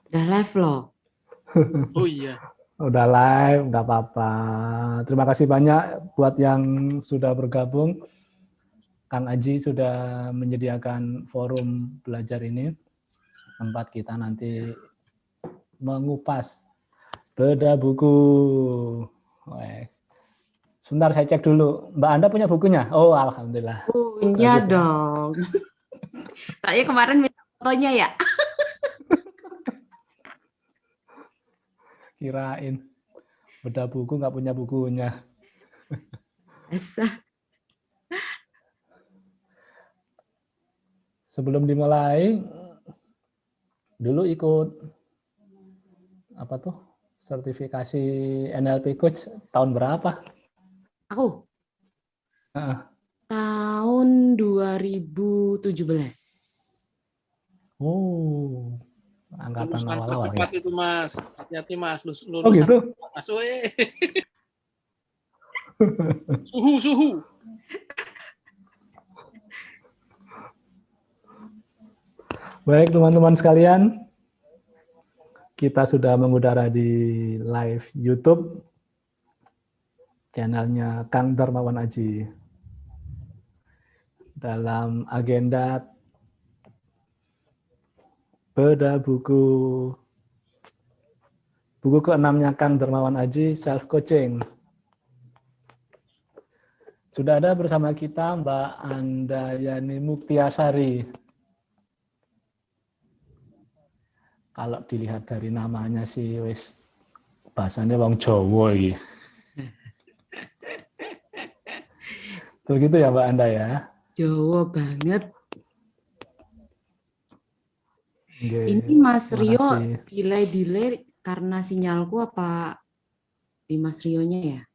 Udah live loh. Oh iya. Udah live, nggak apa-apa. Terima kasih banyak buat yang sudah bergabung. Kang Aji sudah menyediakan forum belajar ini. Tempat kita nanti mengupas bedah buku. Sebentar saya cek dulu. Mbak Anda punya bukunya? Oh, alhamdulillah. Punya dong. Saya kemarin minta fotonya ya. Kirain bedah buku nggak punya bukunya. Sebelum dimulai, dulu ikut apa tuh sertifikasi NLP Coach tahun berapa? Aku tahun 2017. Oh, angkatan Lulusan awal-awal tercepat ya. itu Mas. Hati-hati Mas, lulusan Oh gitu. Mas. Suhu. Baik teman-teman sekalian, kita sudah mengudara di live YouTube channelnya Kang Darmawan Aji. Dalam agenda bedah buku ke-6-nya Kang Darmawan Aji, Self Coaching. Sudah ada bersama kita Mbak Andayani Muktiasari. Kalau dilihat dari namanya sih wis bahasanya wong Jawa iki. Tuh gitu ya Mbak Anda ya. Jawa banget. Oke, Ini Mas Rio makasih. delay karena sinyalku apa di Mas Rionya ya?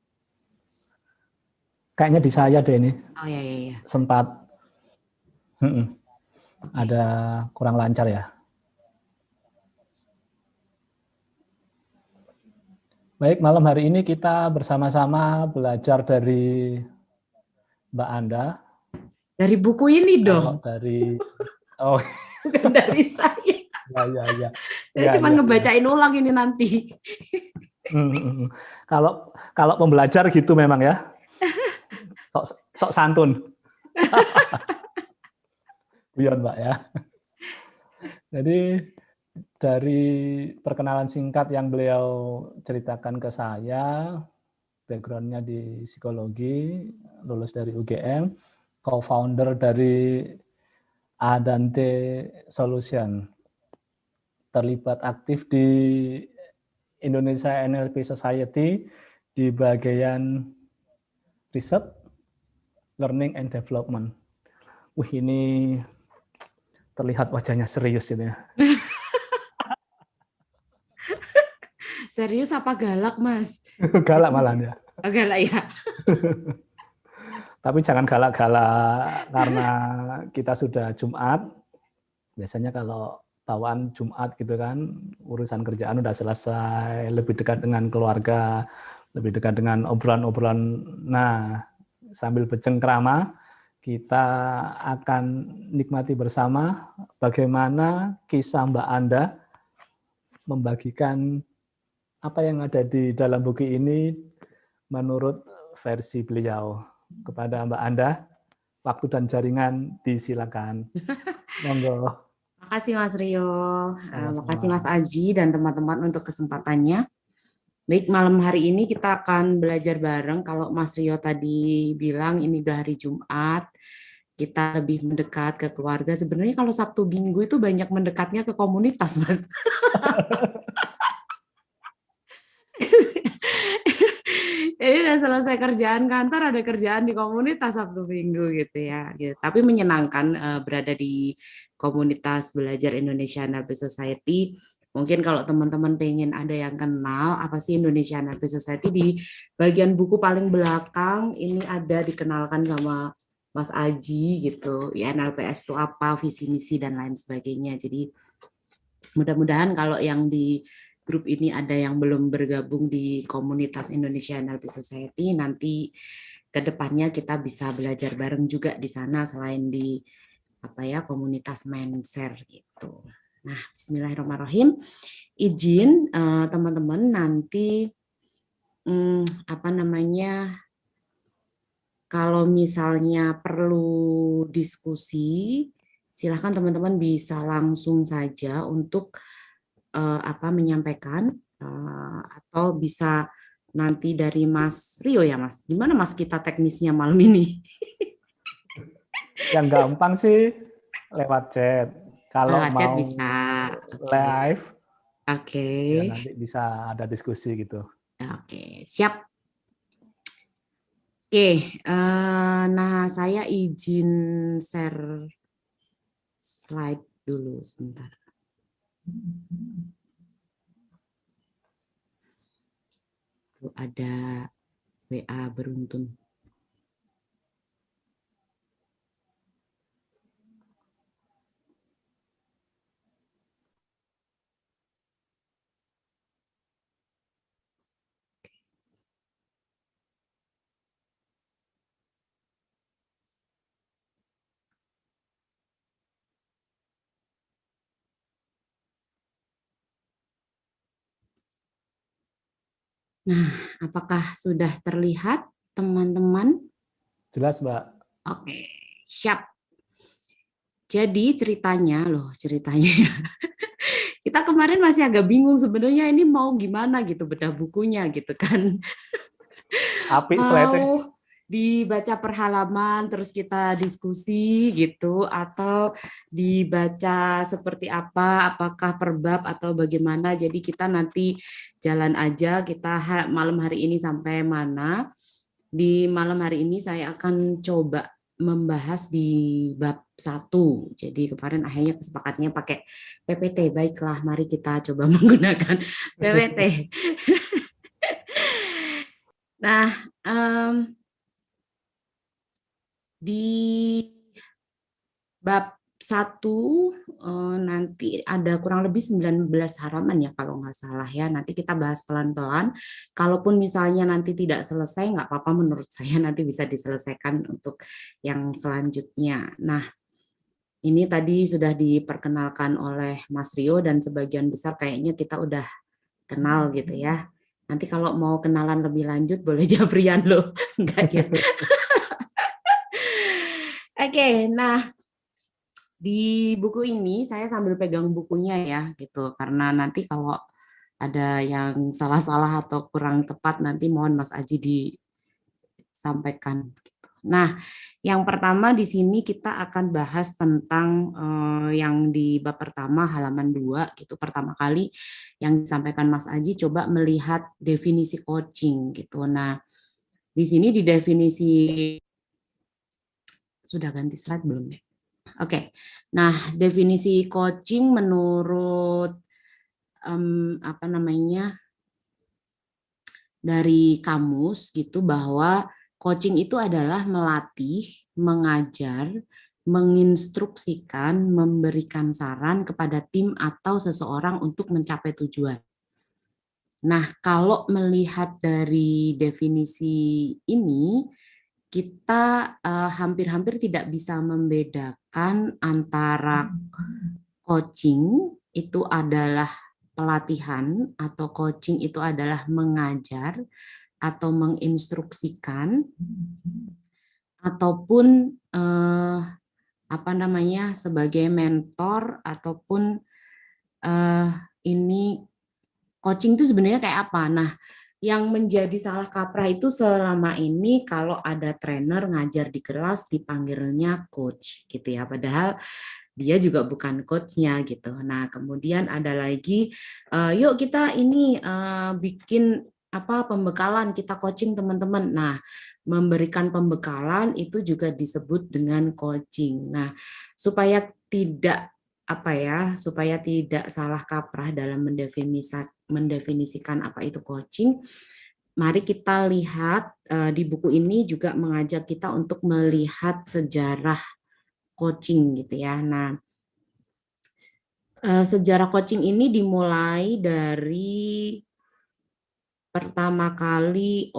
Kayaknya di saya deh ini. Oh ya. Sempat ada kurang lancar ya. Baik, malam hari ini kita bersama-sama belajar dari Mbak Anda. Dari buku ini dong. Bukan dari saya. Ya. Saya cuma ngebacain ulang ini nanti. Kalau pembelajar gitu memang ya. Sok santun. Buyon Mbak ya. Jadi dari perkenalan singkat yang beliau ceritakan ke saya, background-nya di psikologi, lulus dari UGM, co-founder dari Adante Solution, terlibat aktif di Indonesia NLP Society di bagian riset, learning and development. Ini terlihat wajahnya serius ini ya. Serius apa galak, Mas? Galak malah ya. Oh, galak ya. Tapi jangan galak-galak karena kita sudah Jumat. Biasanya kalau bawaan Jumat gitu kan, urusan kerjaan udah selesai, lebih dekat dengan keluarga, lebih dekat dengan obrolan-obrolan. Nah, sambil bercengkrama, kita akan nikmati bersama bagaimana kisah Mbak Anda membagikan apa yang ada di dalam buku ini menurut versi beliau. Kepada Mbak Anda, waktu dan jaringan disilakan. Monggo. Makasih Mas Rio, makasih Mas Aji dan teman-teman untuk kesempatannya. Baik, malam hari ini kita akan belajar bareng. Kalau Mas Rio tadi bilang ini udah hari Jumat, kita lebih mendekat ke keluarga. Sebenarnya kalau Sabtu Minggu itu banyak mendekatnya ke komunitas, Mas. Jadi udah selesai kerjaan kantor, ada kerjaan di komunitas Sabtu Minggu gitu ya. Gitu. Tapi menyenangkan berada di komunitas belajar Indonesia NLP Society. Mungkin kalau teman-teman pengen ada yang kenal apa sih Indonesia NLP Society, di bagian buku paling belakang ini ada dikenalkan sama Mas Aji gitu. Ya, NLPS itu apa, visi misi dan lain sebagainya. Jadi mudah-mudahan kalau yang di grup ini ada yang belum bergabung di komunitas Indonesia NLP Society, nanti ke depannya kita bisa belajar bareng juga di sana selain di komunitas Mindshare gitu. Nah, Bismillahirrahmanirrahim. Izin teman-teman nanti kalau misalnya perlu diskusi, silahkan teman-teman bisa langsung saja untuk menyampaikan atau bisa nanti dari Mas Rio ya Mas. Gimana Mas kita teknisnya malam ini? Yang gampang sih lewat chat. Kalau Lewat chat mau bisa. Oke. live, Oke. ya nanti bisa ada diskusi gitu. Oke, siap. Oke, nah saya izin share slide dulu sebentar. Tuh ada WA beruntun. Nah, apakah sudah terlihat teman-teman? Jelas, Mbak? Oke, siap. Jadi ceritanya, kita kemarin masih agak bingung sebenarnya ini mau gimana gitu bedah bukunya gitu kan. Apik slide-nya. Mau dibaca per halaman terus kita diskusi gitu atau dibaca seperti apa, apakah per bab atau bagaimana. Jadi kita nanti jalan aja kita malam hari ini sampai mana. Di malam hari ini saya akan coba membahas di bab 1. Jadi kemarin akhirnya kesepakatnya pakai PPT. Baiklah, mari kita coba menggunakan PPT. Nah, di bab 1 nanti ada kurang lebih 19 halaman ya kalau nggak salah ya. Nanti kita bahas pelan-pelan. Kalaupun misalnya nanti tidak selesai, nggak apa-apa menurut saya nanti bisa diselesaikan untuk yang selanjutnya. Nah, ini tadi sudah diperkenalkan oleh Mas Rio dan sebagian besar kayaknya kita udah kenal gitu ya. Nanti kalau mau kenalan lebih lanjut boleh Japrian loh. Enggak ya. Oke, nah di buku ini saya sambil pegang bukunya ya gitu karena nanti kalau ada yang salah-salah atau kurang tepat nanti mohon Mas Aji disampaikan. Nah, yang pertama di sini kita akan bahas tentang yang di bab pertama halaman 2 gitu. Pertama kali yang disampaikan Mas Aji coba melihat definisi coaching gitu. Nah, di sini di definisi sudah ganti slide belum ya? Oke, nah definisi coaching menurut dari kamus gitu bahwa coaching itu adalah melatih, mengajar, menginstruksikan, memberikan saran kepada tim atau seseorang untuk mencapai tujuan. Nah, kalau melihat dari definisi ini, kita hampir-hampir tidak bisa membedakan antara coaching itu adalah pelatihan atau coaching itu adalah mengajar atau menginstruksikan ataupun sebagai mentor ataupun ini coaching itu sebenarnya kayak apa? Nah, yang menjadi salah kaprah itu selama ini kalau ada trainer ngajar di kelas dipanggilnya coach gitu ya. Padahal dia juga bukan coachnya gitu. Nah, kemudian ada lagi, yuk kita ini bikin pembekalan, kita coaching teman-teman. Nah, memberikan pembekalan itu juga disebut dengan coaching. Nah, supaya tidak supaya tidak salah kaprah dalam mendefinisikan apa itu coaching, mari kita lihat di buku ini juga mengajak kita untuk melihat sejarah coaching gitu ya. Nah, sejarah coaching ini dimulai dari pertama kali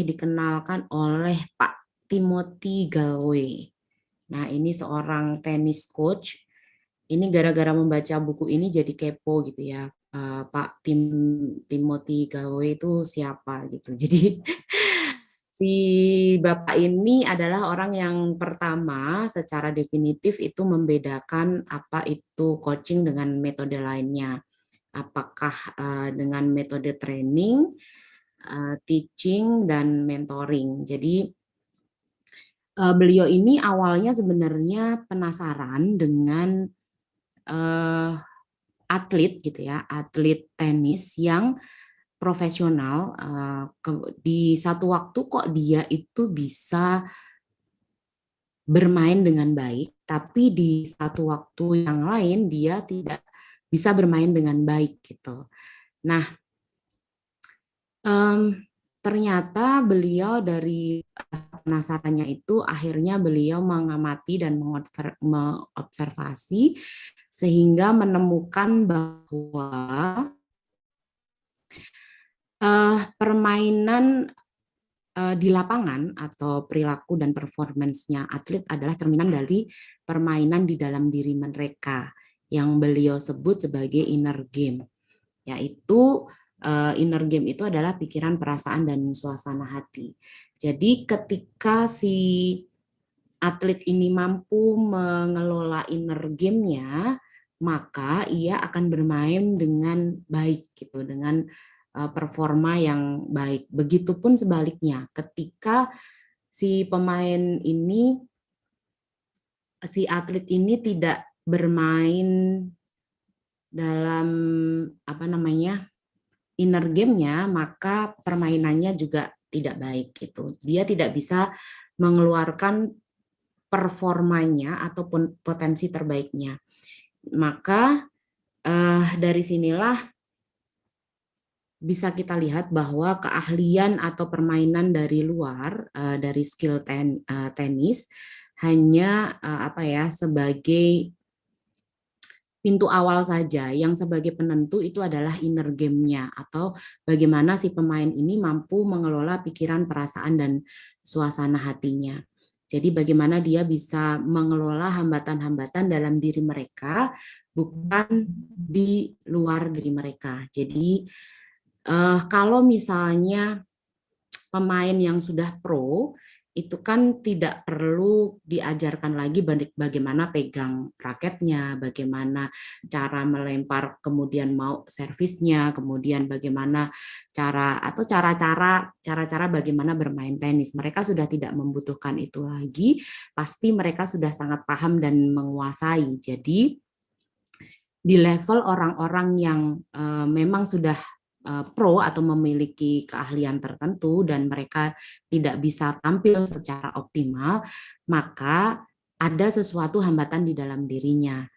dikenalkan oleh Pak Timothy Gallwey. Nah, ini seorang tenis coach. Ini gara-gara membaca buku ini jadi kepo gitu ya. Pak Timothy Gallwey itu siapa gitu. Jadi si Bapak ini adalah orang yang pertama secara definitif itu membedakan apa itu coaching dengan metode lainnya. Apakah dengan metode training, teaching, dan mentoring. Jadi beliau ini awalnya sebenarnya penasaran dengan atlet gitu ya, atlet tenis yang profesional. Di satu waktu kok dia itu bisa bermain dengan baik, tapi di satu waktu yang lain dia tidak bisa bermain dengan baik gitu. Nah, ternyata beliau dari penasarannya itu akhirnya beliau mengamati dan mengobservasi sehingga menemukan bahwa permainan di lapangan atau perilaku dan performance-nya atlet adalah cerminan dari permainan di dalam diri mereka yang beliau sebut sebagai inner game, yaitu inner game itu adalah pikiran, perasaan, dan suasana hati. Jadi ketika si atlet ini mampu mengelola inner game-nya, maka ia akan bermain dengan baik gitu, dengan performa yang baik. Begitupun sebaliknya, ketika si pemain ini, si atlet ini tidak bermain dalam apa namanya inner game-nya, maka permainannya juga tidak baik gitu. Dia tidak bisa mengeluarkan performanya ataupun potensi terbaiknya. Maka dari sinilah bisa kita lihat bahwa keahlian atau permainan dari luar dari skill tenis hanya sebagai pintu awal saja. Yang sebagai penentu itu adalah inner game-nya atau bagaimana si pemain ini mampu mengelola pikiran, perasaan, dan suasana hatinya. Jadi bagaimana dia bisa mengelola hambatan-hambatan dalam diri mereka, bukan di luar diri mereka. Jadi kalau misalnya pemain yang sudah pro, itu kan tidak perlu diajarkan lagi bagaimana pegang raketnya, bagaimana cara melempar, kemudian mau servisnya, kemudian bagaimana cara-cara bagaimana bermain tenis. Mereka sudah tidak membutuhkan itu lagi, pasti mereka sudah sangat paham dan menguasai. Jadi di level orang-orang yang memang sudah pro atau memiliki keahlian tertentu dan mereka tidak bisa tampil secara optimal, maka ada sesuatu hambatan di dalam dirinya.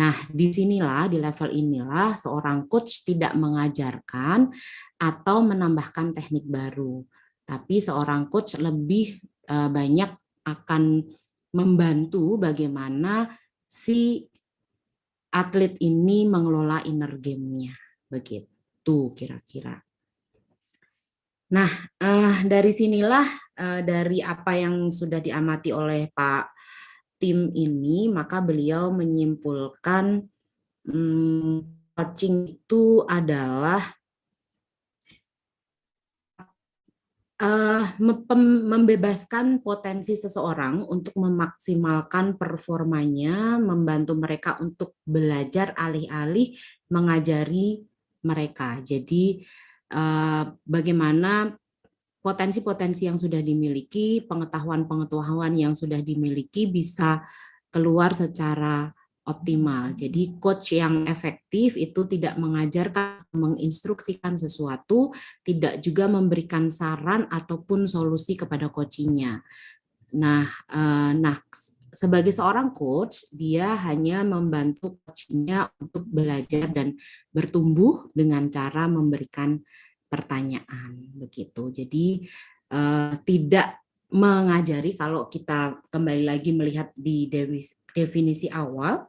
Nah, disinilah, di level inilah seorang coach tidak mengajarkan atau menambahkan teknik baru, tapi seorang coach lebih banyak akan membantu bagaimana si atlet ini mengelola inner game-nya, begitu kira-kira. Nah, dari sinilah dari apa yang sudah diamati oleh Pak Tim ini, maka beliau menyimpulkan coaching itu adalah membebaskan potensi seseorang untuk memaksimalkan performanya, membantu mereka untuk belajar alih-alih mengajari mereka. Jadi bagaimana potensi-potensi yang sudah dimiliki, pengetahuan-pengetahuan yang sudah dimiliki bisa keluar secara optimal. Jadi coach yang efektif itu tidak mengajarkan, menginstruksikan sesuatu, tidak juga memberikan saran ataupun solusi kepada coachingnya. Nah, sebagai seorang coach, dia hanya membantu coachingnya untuk belajar dan bertumbuh dengan cara memberikan pertanyaan, begitu. Jadi tidak mengajari, kalau kita kembali lagi melihat di definisi awal,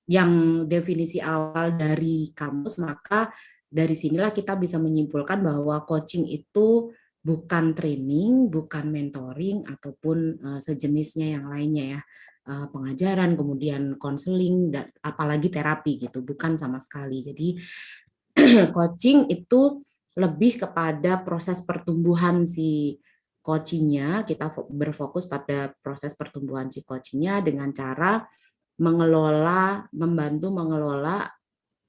yang definisi awal dari kamus, maka dari sinilah kita bisa menyimpulkan bahwa coaching itu bukan training, bukan mentoring ataupun sejenisnya yang lainnya ya. Pengajaran, kemudian konseling dan apalagi terapi gitu, bukan sama sekali. Jadi coaching itu lebih kepada proses pertumbuhan si coachingnya, kita berfokus pada proses pertumbuhan si coachingnya dengan cara mengelola, membantu mengelola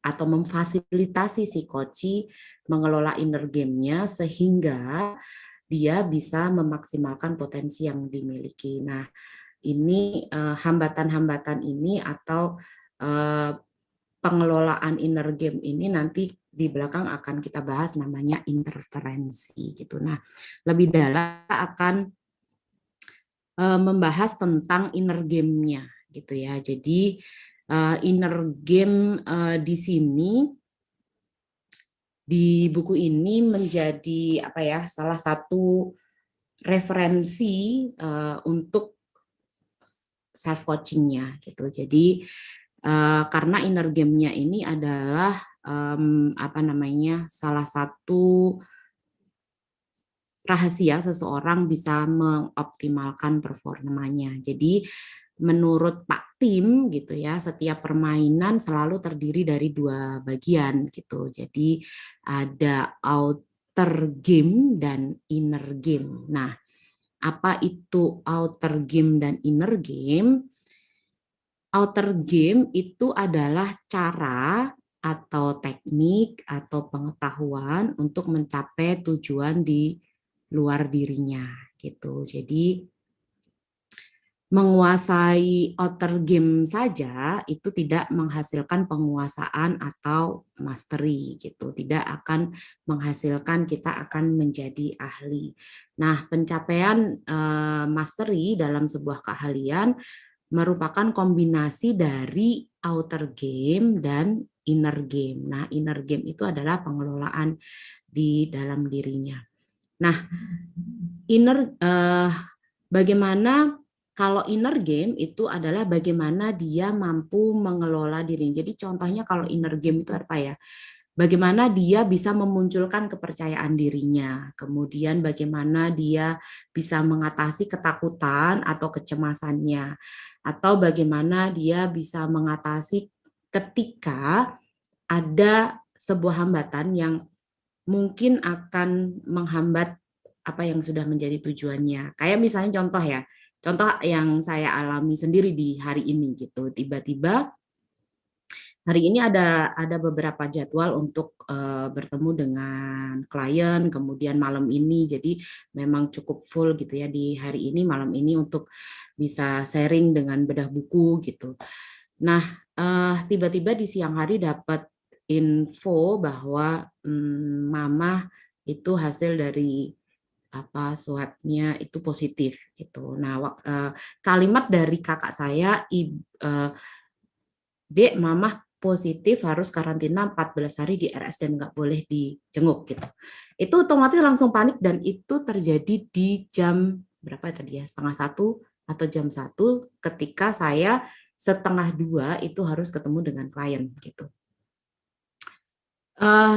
atau memfasilitasi si coach mengelola inner game-nya sehingga dia bisa memaksimalkan potensi yang dimiliki. Nah, ini hambatan-hambatan ini atau pengelolaan inner game ini nanti di belakang akan kita bahas namanya interferensi gitu. Nah, lebih dalam akan membahas tentang inner game-nya gitu ya. Jadi inner game di sini di buku ini menjadi apa ya, salah satu referensi untuk self coachingnya gitu. Jadi karena inner game-nya ini adalah apa namanya, salah satu rahasia seseorang bisa mengoptimalkan performanya. Jadi menurut Pak Tim gitu ya, setiap permainan selalu terdiri dari dua bagian gitu. Jadi ada outer game dan inner game. Nah, apa itu outer game dan inner game? Outer game itu adalah cara atau teknik atau pengetahuan untuk mencapai tujuan di luar dirinya gitu. Jadi menguasai outer game saja itu tidak menghasilkan penguasaan atau mastery gitu. Tidak akan menghasilkan kita akan menjadi ahli. Nah, pencapaian mastery dalam sebuah keahlian merupakan kombinasi dari outer game dan inner game. Nah, inner game itu adalah pengelolaan di dalam dirinya. Nah, bagaimana kalau inner game itu adalah bagaimana dia mampu mengelola dirinya. Jadi contohnya kalau inner game itu apa ya? Bagaimana dia bisa memunculkan kepercayaan dirinya, kemudian bagaimana dia bisa mengatasi ketakutan atau kecemasannya, atau bagaimana dia bisa mengatasi ketika ada sebuah hambatan yang mungkin akan menghambat apa yang sudah menjadi tujuannya. Kayak misalnya contoh yang saya alami sendiri di hari ini gitu, tiba-tiba hari ini ada beberapa jadwal untuk bertemu dengan klien, kemudian malam ini, jadi memang cukup full gitu ya di hari ini, malam ini untuk bisa sharing dengan bedah buku gitu. Nah, tiba-tiba di siang hari dapat info bahwa mama itu hasil dari apa swabnya itu positif gitu. Nah, kalimat dari kakak saya, Dek, mama positif harus karantina 14 hari di RS dan nggak boleh dijenguk gitu. Itu otomatis langsung panik dan itu terjadi di jam berapa tadi ya, 1:30 atau jam 1 ketika saya 1:30 itu harus ketemu dengan klien gitu.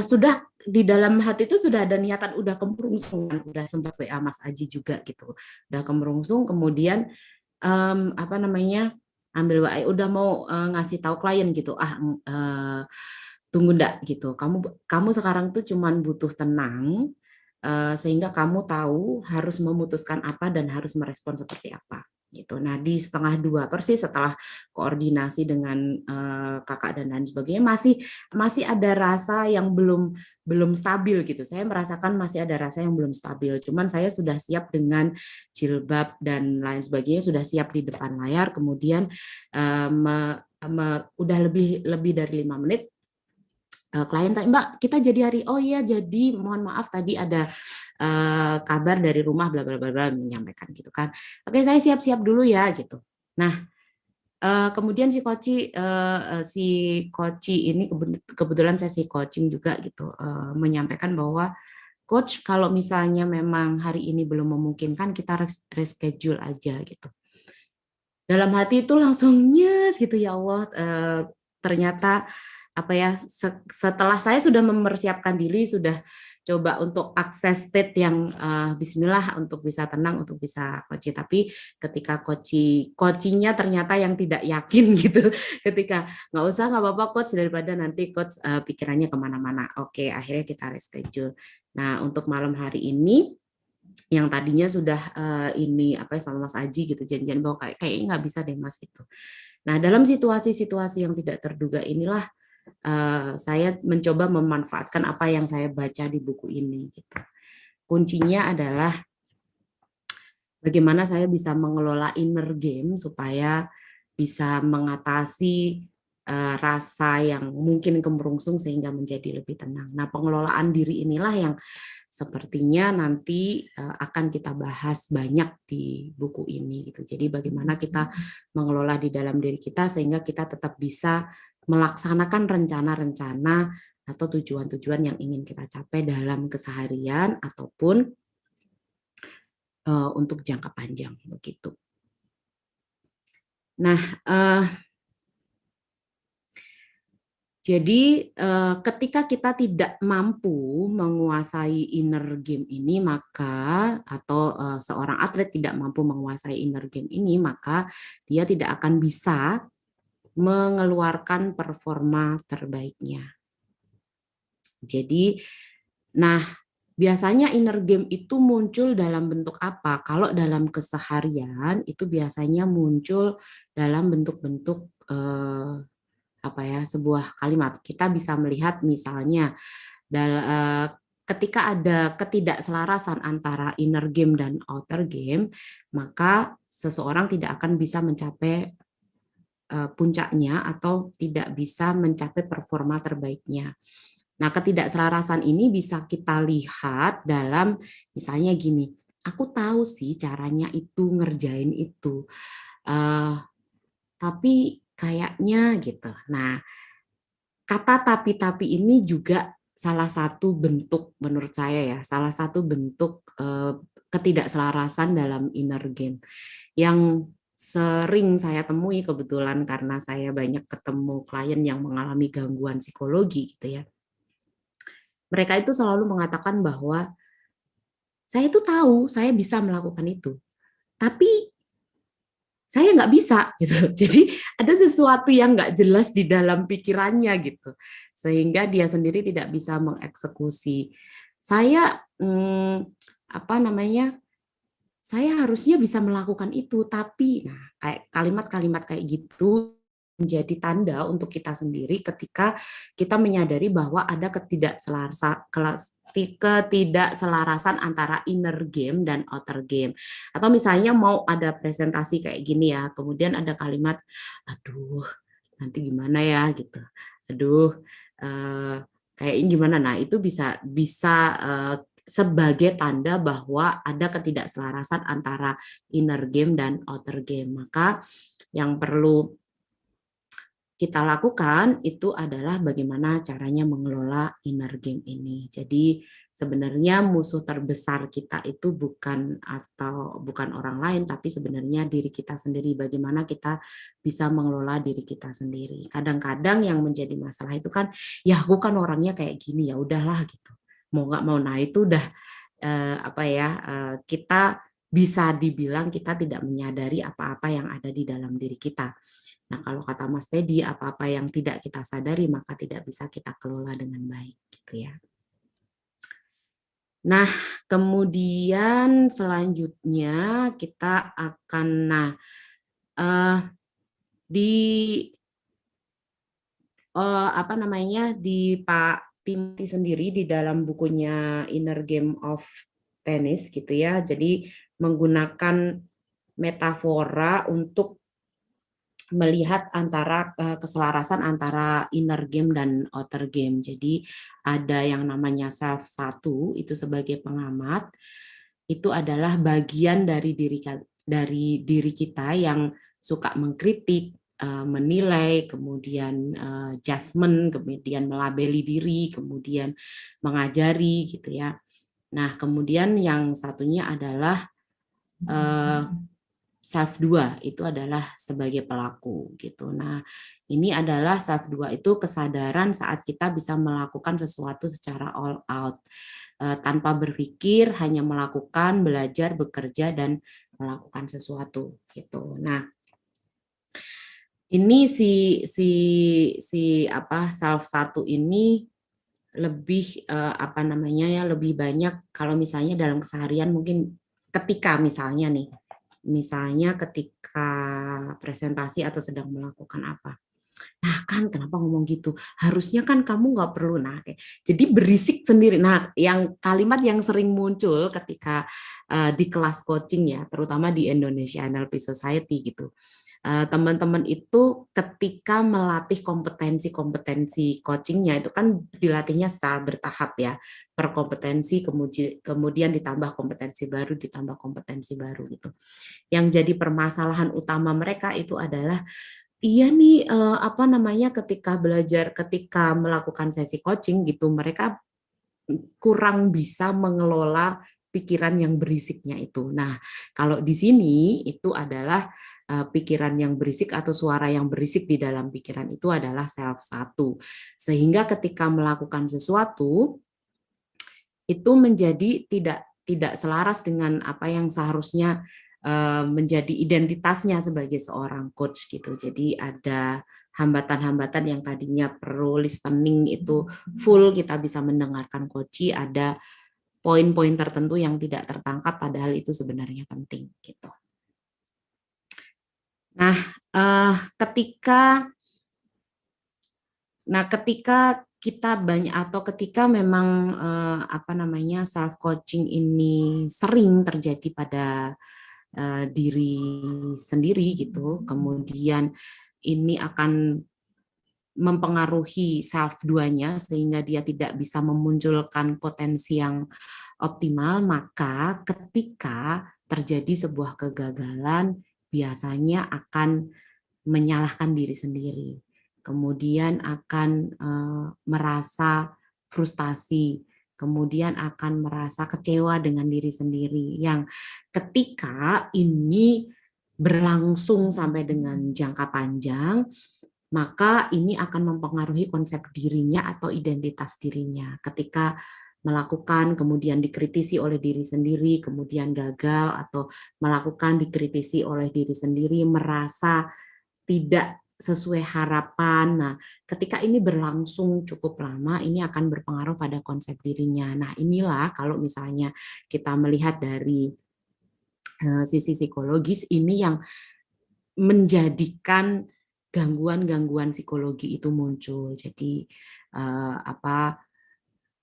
Sudah di dalam hati itu sudah ada niatan, udah kemerungsung, udah sempat WA Mas Aji juga gitu, udah kemerungsung, kemudian apa namanya, ambil WA, udah mau ngasih tahu klien gitu, tunggu ndak gitu, kamu sekarang tuh cuman butuh tenang, sehingga kamu tahu harus memutuskan apa dan harus merespon seperti apa gitu. Nah, di 1:30 persis setelah koordinasi dengan kakak dan lain sebagainya, masih ada rasa yang belum stabil gitu. Saya merasakan masih ada rasa yang belum stabil. Cuman saya sudah siap dengan jilbab dan lain sebagainya, sudah siap di depan layar. Kemudian udah lebih dari 5 menit klien tanya, Mbak, kita jadi hari, oh iya jadi, mohon maaf tadi ada kabar dari rumah bla bla bla menyampaikan gitu kan. Oke, saya siap-siap dulu ya gitu. Nah, kemudian si coach ini kebetulan sesi coaching juga gitu, menyampaikan bahwa coach kalau misalnya memang hari ini belum memungkinkan kita reschedule aja gitu. Dalam hati itu langsung yes gitu, ya Allah, ternyata apa ya, setelah saya sudah mempersiapkan diri, sudah coba untuk akses state yang bismillah untuk bisa tenang, untuk bisa coaching. Tapi ketika coachingnya ternyata yang tidak yakin gitu, ketika nggak usah, nggak apa-apa coach, daripada nanti coach pikirannya kemana-mana. Oke, akhirnya kita reschedule. Nah, untuk malam hari ini yang tadinya sudah ini apa ya sama Mas Aji gitu janjian bahwa kayaknya nggak bisa deh Mas itu. Nah, dalam situasi-situasi yang tidak terduga inilah saya mencoba memanfaatkan apa yang saya baca di buku ini. Gitu. Kuncinya adalah bagaimana saya bisa mengelola inner game supaya bisa mengatasi rasa yang mungkin kemerungsung sehingga menjadi lebih tenang. Nah, pengelolaan diri inilah yang sepertinya nanti akan kita bahas banyak di buku ini. Gitu. Jadi bagaimana kita mengelola di dalam diri kita sehingga kita tetap bisa melaksanakan rencana-rencana atau tujuan-tujuan yang ingin kita capai dalam keseharian ataupun untuk jangka panjang begitu. Nah, jadi ketika kita tidak mampu menguasai inner game ini, maka atau seorang atlet tidak mampu menguasai inner game ini, maka dia tidak akan bisa mengeluarkan performa terbaiknya. Jadi, nah biasanya inner game itu muncul dalam bentuk apa? Kalau dalam keseharian itu biasanya muncul dalam bentuk-bentuk apa ya, sebuah kalimat. Kita bisa melihat misalnya ketika ada ketidakselarasan antara inner game dan outer game, maka seseorang tidak akan bisa mencapai puncaknya atau tidak bisa mencapai performa terbaiknya. Nah, ketidakselarasan ini bisa kita lihat dalam misalnya gini, aku tahu sih caranya itu ngerjain itu, tapi kayaknya gitu. Nah, kata tapi ini juga salah satu bentuk menurut saya ya, salah satu bentuk ketidakselarasan dalam inner game yang sering saya temui kebetulan karena saya banyak ketemu klien yang mengalami gangguan psikologi gitu ya. Mereka itu selalu mengatakan bahwa saya itu tahu saya bisa melakukan itu, tapi saya nggak bisa gitu. Jadi ada sesuatu yang nggak jelas di dalam pikirannya gitu, sehingga dia sendiri tidak bisa mengeksekusi. Saya apa namanya? Saya harusnya bisa melakukan itu, tapi nah kayak kalimat-kalimat kayak gitu menjadi tanda untuk kita sendiri ketika kita menyadari bahwa ada ketidakselarasan antara inner game dan outer game. Atau misalnya mau ada presentasi kayak gini ya, kemudian ada kalimat, aduh nanti gimana ya gitu, aduh kayaknya gimana. Nah itu bisa sebagai tanda bahwa ada ketidakselarasan antara inner game dan outer game. Maka yang perlu kita lakukan itu adalah bagaimana caranya mengelola inner game ini. Jadi sebenarnya musuh terbesar kita itu bukan orang lain, tapi sebenarnya diri kita sendiri. Bagaimana kita bisa mengelola diri kita sendiri. Kadang-kadang yang menjadi masalah itu kan, ya aku kan orangnya kayak gini, ya udahlah gitu. Mau nggak mau, nah itu udah kita bisa dibilang kita tidak menyadari apa-apa yang ada di dalam diri kita. Nah, kalau kata Mas Teddy, apa-apa yang tidak kita sadari maka tidak bisa kita kelola dengan baik, gitu ya. Nah, kemudian selanjutnya kita akan, di Pak Timothy sendiri di dalam bukunya Inner Game of Tennis, gitu ya. Jadi menggunakan metafora untuk melihat antara keselarasan antara inner game dan outer game. Jadi ada yang namanya self satu itu sebagai pengamat, itu adalah bagian dari diri kita yang suka mengkritik, menilai, kemudian judgment, kemudian melabeli diri, kemudian mengajari gitu ya. Nah, kemudian yang satunya adalah self 2 itu adalah sebagai pelaku gitu. Nah, ini adalah self 2 itu kesadaran saat kita bisa melakukan sesuatu secara all out. tanpa berpikir, hanya melakukan, belajar, bekerja, dan melakukan sesuatu gitu. Nah, ini si apa self 1 ini lebih apa namanya ya, lebih banyak kalau misalnya dalam keseharian, mungkin ketika misalnya ketika presentasi atau sedang melakukan apa. Nah kan kenapa ngomong gitu? Harusnya kan kamu nggak perlu. Nah, jadi berisik sendiri. Nah, yang kalimat yang sering muncul ketika di kelas coaching ya, terutama di Indonesia NLP Society gitu. Teman-teman itu ketika melatih kompetensi coachingnya itu kan dilatihnya secara bertahap ya, per kompetensi kemudian ditambah kompetensi baru gitu. Yang jadi permasalahan utama mereka itu adalah iya nih apa namanya ketika melakukan sesi coaching gitu mereka kurang bisa mengelola pikiran yang berisiknya itu. Nah, kalau di sini itu adalah pikiran yang berisik atau suara yang berisik di dalam pikiran itu adalah self 1. Sehingga ketika melakukan sesuatu itu menjadi tidak selaras dengan apa yang seharusnya menjadi identitasnya sebagai seorang coach gitu. Jadi ada hambatan-hambatan yang tadinya perlu listening itu full kita bisa mendengarkan coach, ada poin-poin tertentu yang tidak tertangkap padahal itu sebenarnya penting gitu. Nah, ketika kita banyak atau ketika memang apa namanya self coaching ini sering terjadi pada diri sendiri gitu, kemudian ini akan mempengaruhi self 2-nya sehingga dia tidak bisa memunculkan potensi yang optimal, maka ketika terjadi sebuah kegagalan biasanya akan menyalahkan diri sendiri. Kemudian akan merasa frustasi, kemudian akan merasa kecewa dengan diri sendiri yang ketika ini berlangsung sampai dengan jangka panjang, maka ini akan mempengaruhi konsep dirinya atau identitas dirinya. Ketika melakukan kemudian dikritisi oleh diri sendiri, kemudian gagal atau melakukan dikritisi oleh diri sendiri, merasa tidak sesuai harapan. Nah, ketika ini berlangsung cukup lama, ini akan berpengaruh pada konsep dirinya. Nah, inilah kalau misalnya kita melihat dari sisi psikologis ini yang menjadikan gangguan-gangguan psikologi itu muncul. Jadi apa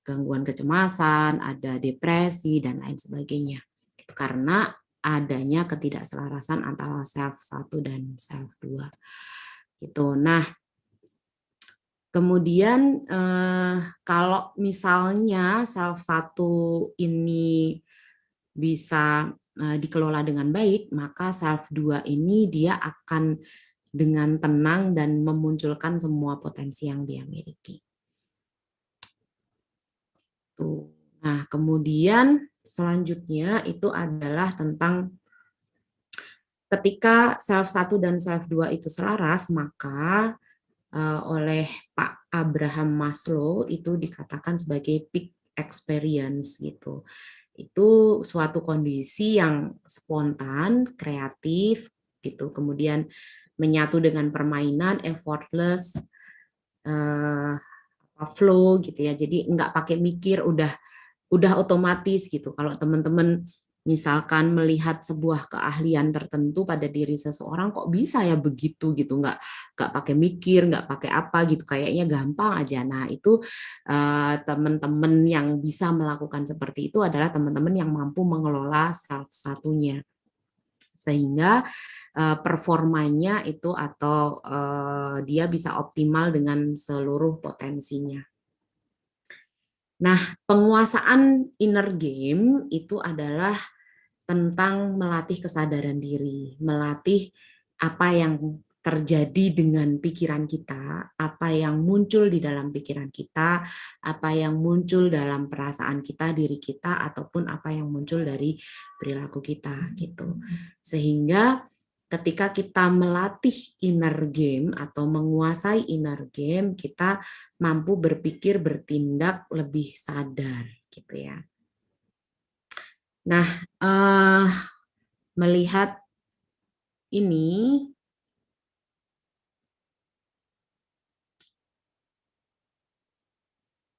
gangguan kecemasan, ada depresi dan lain sebagainya. Karena adanya ketidakselarasan antara self 1 dan self 2. Gitu. Nah, kemudian kalau misalnya self 1 ini bisa dikelola dengan baik, maka self 2 ini dia akan dengan tenang dan memunculkan semua potensi yang dia miliki. Tuh. Nah, kemudian selanjutnya itu adalah tentang ketika self 1 dan self 2 itu selaras, maka oleh Pak Abraham Maslow itu dikatakan sebagai peak experience gitu. Itu suatu kondisi yang spontan, kreatif gitu, kemudian menyatu dengan permainan, effortless, flow gitu ya. Jadi nggak pakai mikir, udah otomatis gitu. Kalau teman-teman misalkan melihat sebuah keahlian tertentu pada diri seseorang, kok bisa ya begitu gitu, nggak pakai mikir, nggak pakai apa gitu, kayaknya gampang aja. Nah itu teman-teman yang bisa melakukan seperti itu adalah teman-teman yang mampu mengelola self satunya, sehingga performanya itu atau dia bisa optimal dengan seluruh potensinya. Nah, penguasaan inner game itu adalah tentang melatih kesadaran diri, melatih apa yang terjadi dengan pikiran kita, apa yang muncul di dalam pikiran kita, apa yang muncul dalam perasaan kita, diri kita, ataupun apa yang muncul dari perilaku kita gitu. Sehingga ketika kita melatih inner game atau menguasai inner game, kita mampu berpikir, bertindak lebih sadar, gitu ya. Nah, melihat ini,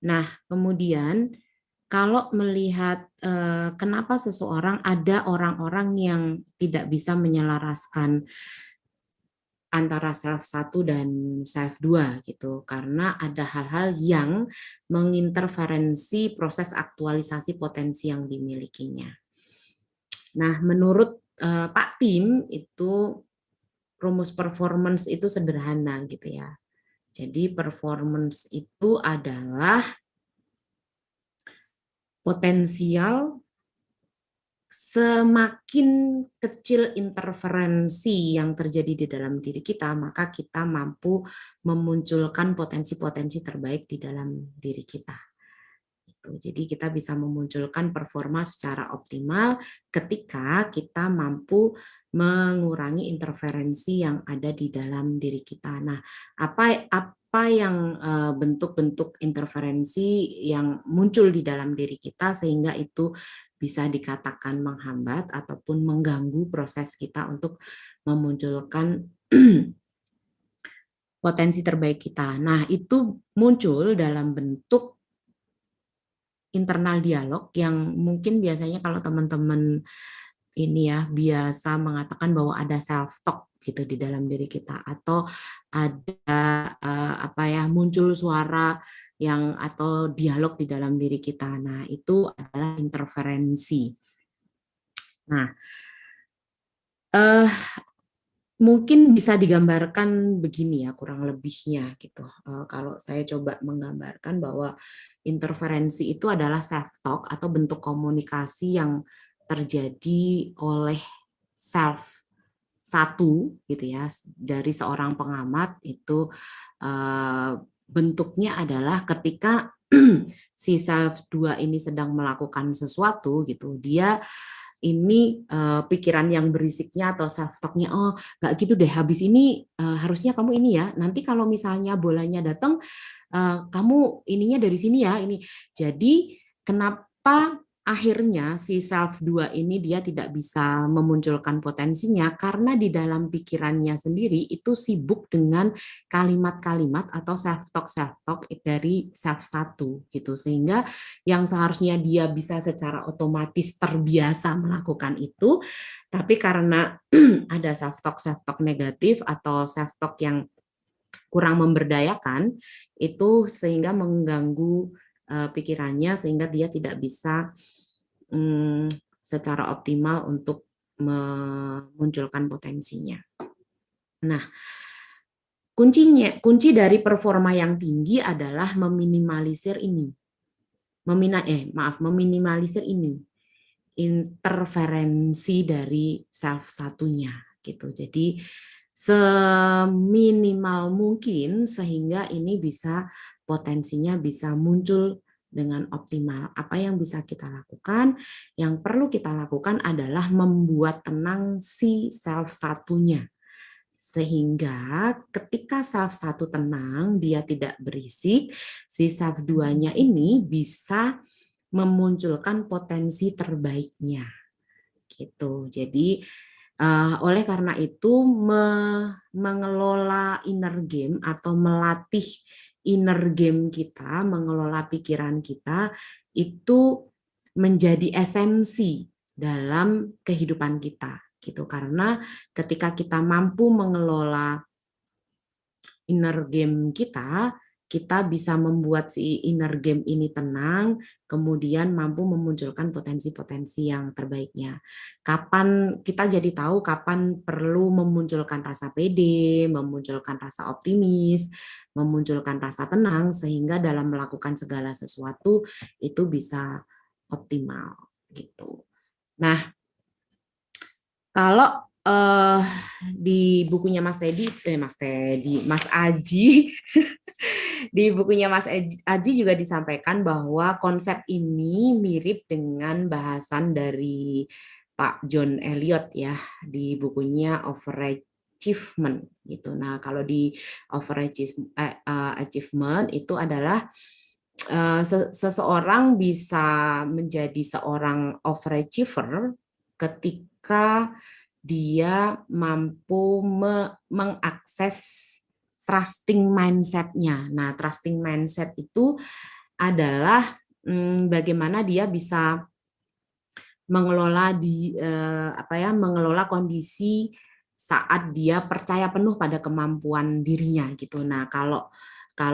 nah kemudian kalau melihat kenapa seseorang, ada orang-orang yang tidak bisa menyelaraskan antara self 1 dan self 2 gitu, karena ada hal-hal yang menginterferensi proses aktualisasi potensi yang dimilikinya. Nah, menurut Pak Tim itu rumus performance itu sederhana gitu ya. Jadi performance itu adalah potensial semakin kecil interferensi yang terjadi di dalam diri kita, maka kita mampu memunculkan potensi-potensi terbaik di dalam diri kita. Jadi kita bisa memunculkan performa secara optimal ketika kita mampu mengurangi interferensi yang ada di dalam diri kita. Nah, apa yang bentuk-bentuk interferensi yang muncul di dalam diri kita sehingga itu bisa dikatakan menghambat ataupun mengganggu proses kita untuk memunculkan potensi terbaik kita. Nah, itu muncul dalam bentuk internal dialog yang mungkin biasanya kalau teman-teman ini ya biasa mengatakan bahwa ada self talk gitu di dalam diri kita, atau ada muncul suara yang atau dialog di dalam diri kita. Nah, itu adalah interferensi. Nah, mungkin bisa digambarkan begini ya kurang lebihnya gitu. Kalau saya coba menggambarkan bahwa interferensi itu adalah self talk atau bentuk komunikasi yang terjadi oleh self satu gitu ya, dari seorang pengamat itu bentuknya adalah ketika si self 2 ini sedang melakukan sesuatu gitu, dia ini pikiran yang berisiknya atau self talk-nya, oh nggak gitu deh, habis ini harusnya kamu ini ya, nanti kalau misalnya bolanya datang kamu ininya dari sini ya, ini. Jadi kenapa akhirnya si self 2 ini dia tidak bisa memunculkan potensinya, karena di dalam pikirannya sendiri itu sibuk dengan kalimat-kalimat atau self talk dari self 1 gitu, sehingga yang seharusnya dia bisa secara otomatis terbiasa melakukan itu, tapi karena ada self talk negatif atau self talk yang kurang memberdayakan, itu sehingga mengganggu pikirannya sehingga dia tidak bisa secara optimal untuk memunculkan potensinya. Nah, kunci dari performa yang tinggi adalah meminimalisir ini. Meminimalisir ini interferensi dari self satunya gitu. Jadi seminimal mungkin sehingga ini bisa potensinya bisa muncul dengan optimal. Apa yang bisa kita lakukan? Yang perlu kita lakukan adalah membuat tenang si self satunya. Sehingga ketika self satu tenang, dia tidak berisik, si self duanya ini bisa memunculkan potensi terbaiknya. Gitu. Jadi oleh karena itu mengelola inner game atau melatih inner game kita, mengelola pikiran kita itu menjadi esensi dalam kehidupan kita gitu. Karena ketika kita mampu mengelola inner game kita bisa membuat si inner game ini tenang, kemudian mampu memunculkan potensi-potensi yang terbaiknya. Kapan kita jadi tahu kapan perlu memunculkan rasa pede, memunculkan rasa optimis, memunculkan rasa tenang, sehingga dalam melakukan segala sesuatu itu bisa optimal gitu. Nah, kalau di bukunya Mas Aji, di bukunya Mas Aji juga disampaikan bahwa konsep ini mirip dengan bahasan dari Pak John Elliot ya di bukunya Overachievement gitu. Nah, kalau di Overachievement itu adalah seseorang bisa menjadi seorang overachiever ketika dia mampu mengakses trusting mindset-nya. Nah, trusting mindset itu adalah bagaimana dia bisa mengelola mengelola kondisi saat dia percaya penuh pada kemampuan dirinya gitu. Nah, kalau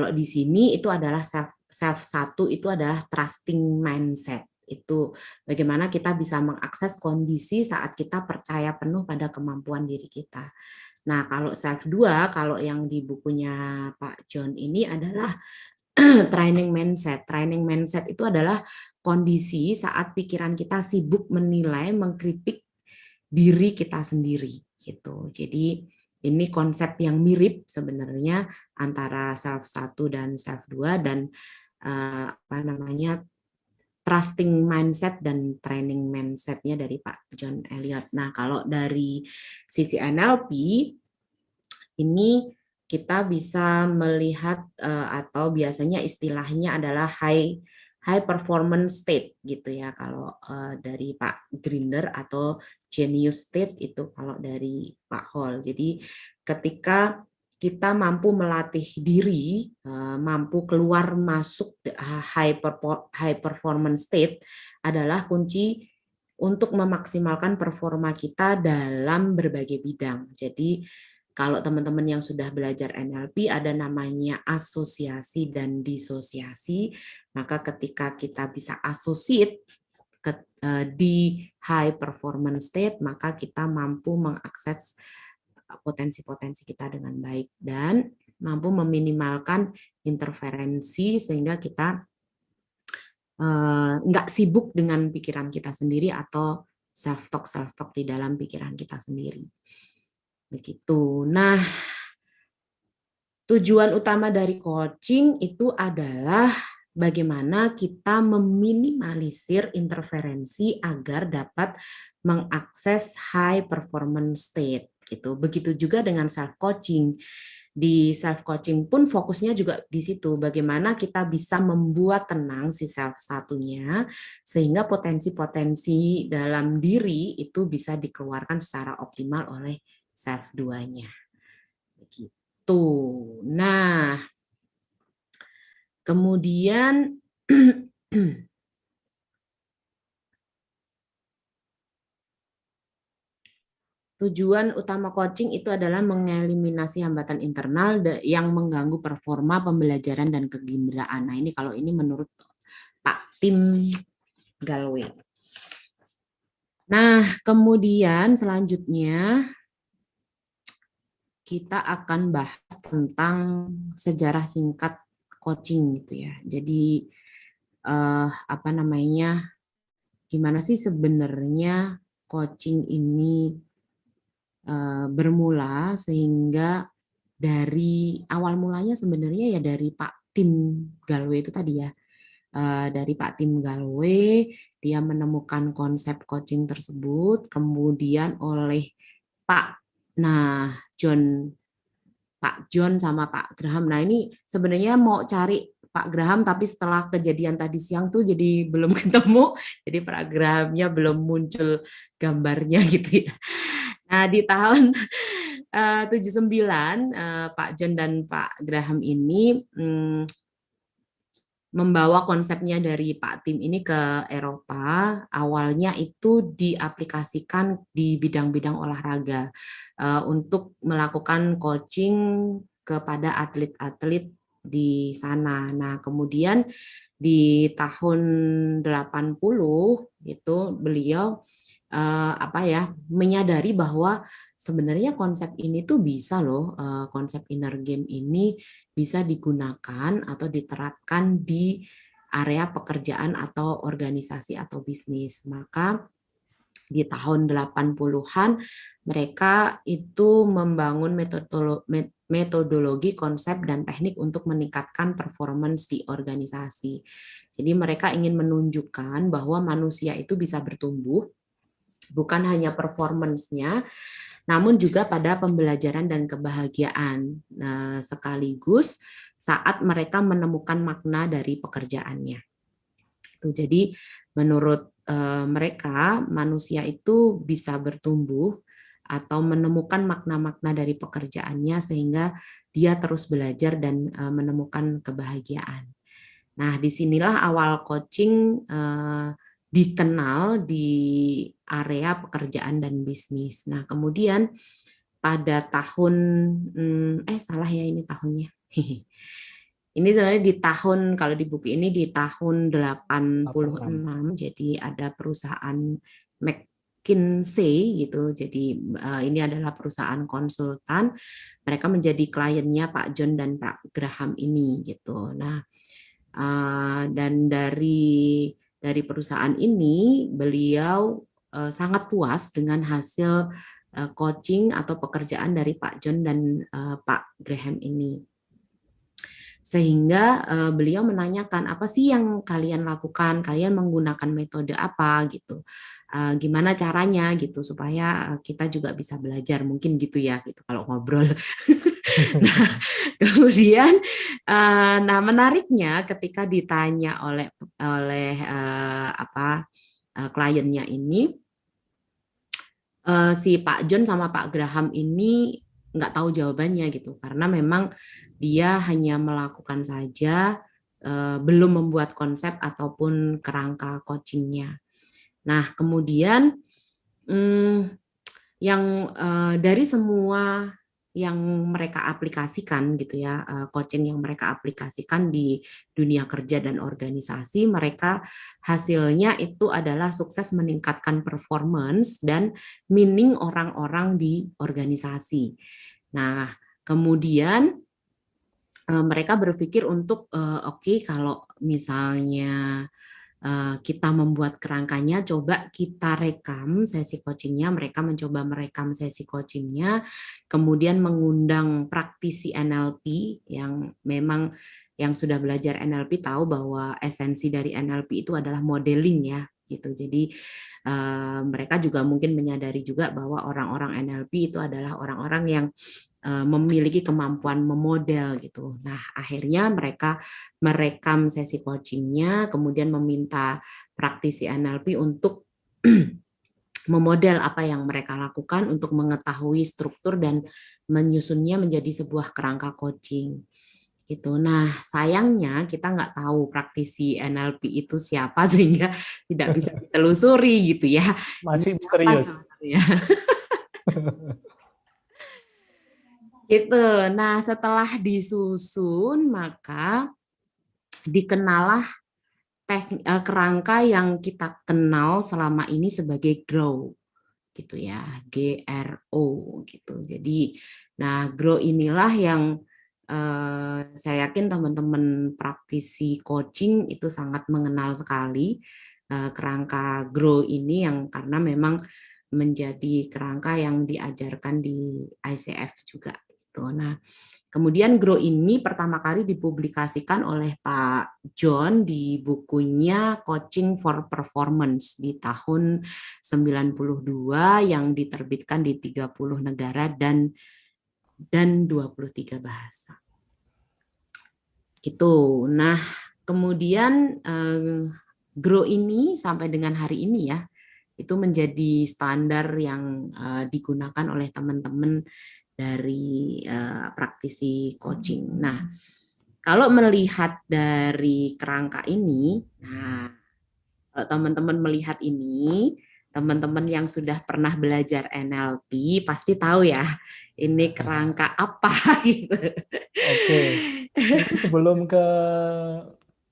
di sini itu adalah self satu itu adalah trusting mindset. Itu bagaimana kita bisa mengakses kondisi saat kita percaya penuh pada kemampuan diri kita. Nah, kalau self 2, kalau yang di bukunya Pak John ini adalah training mindset. Training mindset itu adalah kondisi saat pikiran kita sibuk menilai, mengkritik diri kita sendiri gitu. Jadi ini konsep yang mirip sebenarnya antara self 1 dan self 2 dan trusting mindset dan training mindset-nya dari Pak John Elliot. Nah, kalau dari sisi NLP ini kita bisa melihat atau biasanya istilahnya adalah high performance state gitu ya kalau dari Pak Grinder, atau genius state itu kalau dari Pak Hall. Jadi ketika kita mampu melatih diri, mampu keluar masuk high performance state adalah kunci untuk memaksimalkan performa kita dalam berbagai bidang. Jadi kalau teman-teman yang sudah belajar NLP ada namanya asosiasi dan disosiasi, maka ketika kita bisa associate di high performance state, maka kita mampu mengakses potensi-potensi kita dengan baik dan mampu meminimalkan interferensi sehingga kita nggak sibuk dengan pikiran kita sendiri atau self-talk di dalam pikiran kita sendiri. Begitu. Nah, tujuan utama dari coaching itu adalah bagaimana kita meminimalisir interferensi agar dapat mengakses high performance state gitu. Begitu juga dengan self coaching. Di self coaching pun fokusnya juga di situ, bagaimana kita bisa membuat tenang si self satunya sehingga potensi-potensi dalam diri itu bisa dikeluarkan secara optimal oleh self 2-nya. Begitu. Nah, kemudian tujuan utama coaching itu adalah mengeliminasi hambatan internal yang mengganggu performa pembelajaran dan kegembiraan. Nah, ini kalau ini menurut Pak Tim Galway. Nah, kemudian selanjutnya kita akan bahas tentang sejarah singkat coaching gitu ya. Jadi gimana sih sebenarnya coaching ini bermula, sehingga dari awal mulanya sebenarnya ya dari Pak Tim Galway itu tadi ya. Dari Pak Tim Galway dia menemukan konsep coaching tersebut, kemudian oleh Pak John sama Pak Graham. Nah, ini sebenarnya mau cari Pak Graham, tapi setelah kejadian tadi siang tuh jadi belum ketemu, jadi Pak Grahamnya belum muncul gambarnya gitu ya. Nah, di tahun 79 Pak John dan Pak Graham ini membawa konsepnya dari Pak Tim ini ke Eropa. Awalnya itu diaplikasikan di bidang-bidang olahraga untuk melakukan coaching kepada atlet-atlet di sana. Nah, kemudian di tahun 80 itu beliau menyadari bahwa sebenarnya konsep ini tuh bisa loh, konsep inner game ini bisa digunakan atau diterapkan di area pekerjaan atau organisasi atau bisnis. Maka di tahun 80-an mereka itu membangun metodologi, konsep, dan teknik untuk meningkatkan performance di organisasi. Jadi mereka ingin menunjukkan bahwa manusia itu bisa bertumbuh bukan hanya performance-nya, namun juga pada pembelajaran dan kebahagiaan. Nah, sekaligus saat mereka menemukan makna dari pekerjaannya. Jadi menurut mereka manusia itu bisa bertumbuh atau menemukan makna-makna dari pekerjaannya sehingga dia terus belajar dan menemukan kebahagiaan. Nah, disinilah awal coaching dikenal di area pekerjaan dan bisnis. Nah, kemudian pada tahun, salah ya ini tahunnya. Ini sebenarnya di tahun, kalau di buku ini di tahun 86, jadi ada perusahaan McKinsey gitu. Jadi ini adalah perusahaan konsultan. Mereka menjadi kliennya Pak John dan Pak Graham ini gitu. Nah, dan dari perusahaan ini beliau sangat puas dengan hasil coaching atau pekerjaan dari Pak John dan Pak Graham ini. Sehingga beliau menanyakan apa sih yang kalian lakukan, kalian menggunakan metode apa gitu, gimana caranya gitu supaya kita juga bisa belajar, mungkin gitu ya gitu kalau ngobrol. Nah, kemudian nah menariknya ketika ditanya oleh kliennya ini, si Pak John sama Pak Graham ini nggak tahu jawabannya gitu, karena memang dia hanya melakukan saja, belum membuat konsep ataupun kerangka coachingnya. Nah, kemudian yang dari semua yang mereka aplikasikan gitu ya, coaching yang mereka aplikasikan di dunia kerja dan organisasi, mereka hasilnya itu adalah sukses meningkatkan performance dan meaning orang-orang di organisasi. Nah, kemudian mereka berpikir untuk oke, kalau misalnya kita membuat kerangkanya, coba kita rekam sesi coachingnya. Mereka mencoba merekam sesi coachingnya, kemudian mengundang praktisi NLP yang memang yang sudah belajar NLP tahu bahwa esensi dari NLP itu adalah modeling ya gitu. Jadi mereka juga mungkin menyadari juga bahwa orang-orang NLP itu adalah orang-orang yang memiliki kemampuan memodel gitu. Nah, akhirnya mereka merekam sesi coachingnya, kemudian meminta praktisi NLP untuk memodel apa yang mereka lakukan untuk mengetahui struktur dan menyusunnya menjadi sebuah kerangka coaching. Gitu. Nah, sayangnya kita nggak tahu praktisi NLP itu siapa sehingga tidak bisa ditelusuri gitu ya. Masih misterius. Gitu. Nah, setelah disusun maka dikenalah kerangka yang kita kenal selama ini sebagai GROW gitu ya, GRO gitu. Jadi, nah GROW inilah yang saya yakin teman-teman praktisi coaching itu sangat mengenal sekali kerangka GROW ini, yang karena memang menjadi kerangka yang diajarkan di ICF juga. Nah, kemudian GROW ini pertama kali dipublikasikan oleh Pak John di bukunya Coaching for Performance di tahun 92 yang diterbitkan di 30 negara dan 23 bahasa. Gitu. Nah, kemudian GROW ini sampai dengan hari ini ya, itu menjadi standar yang digunakan oleh teman-teman dari praktisi coaching. Nah, kalau melihat dari kerangka ini, nah kalau teman-teman melihat ini, teman-teman yang sudah pernah belajar NLP pasti tahu ya, ini kerangka apa gitu. Oke. Mungkin sebelum ke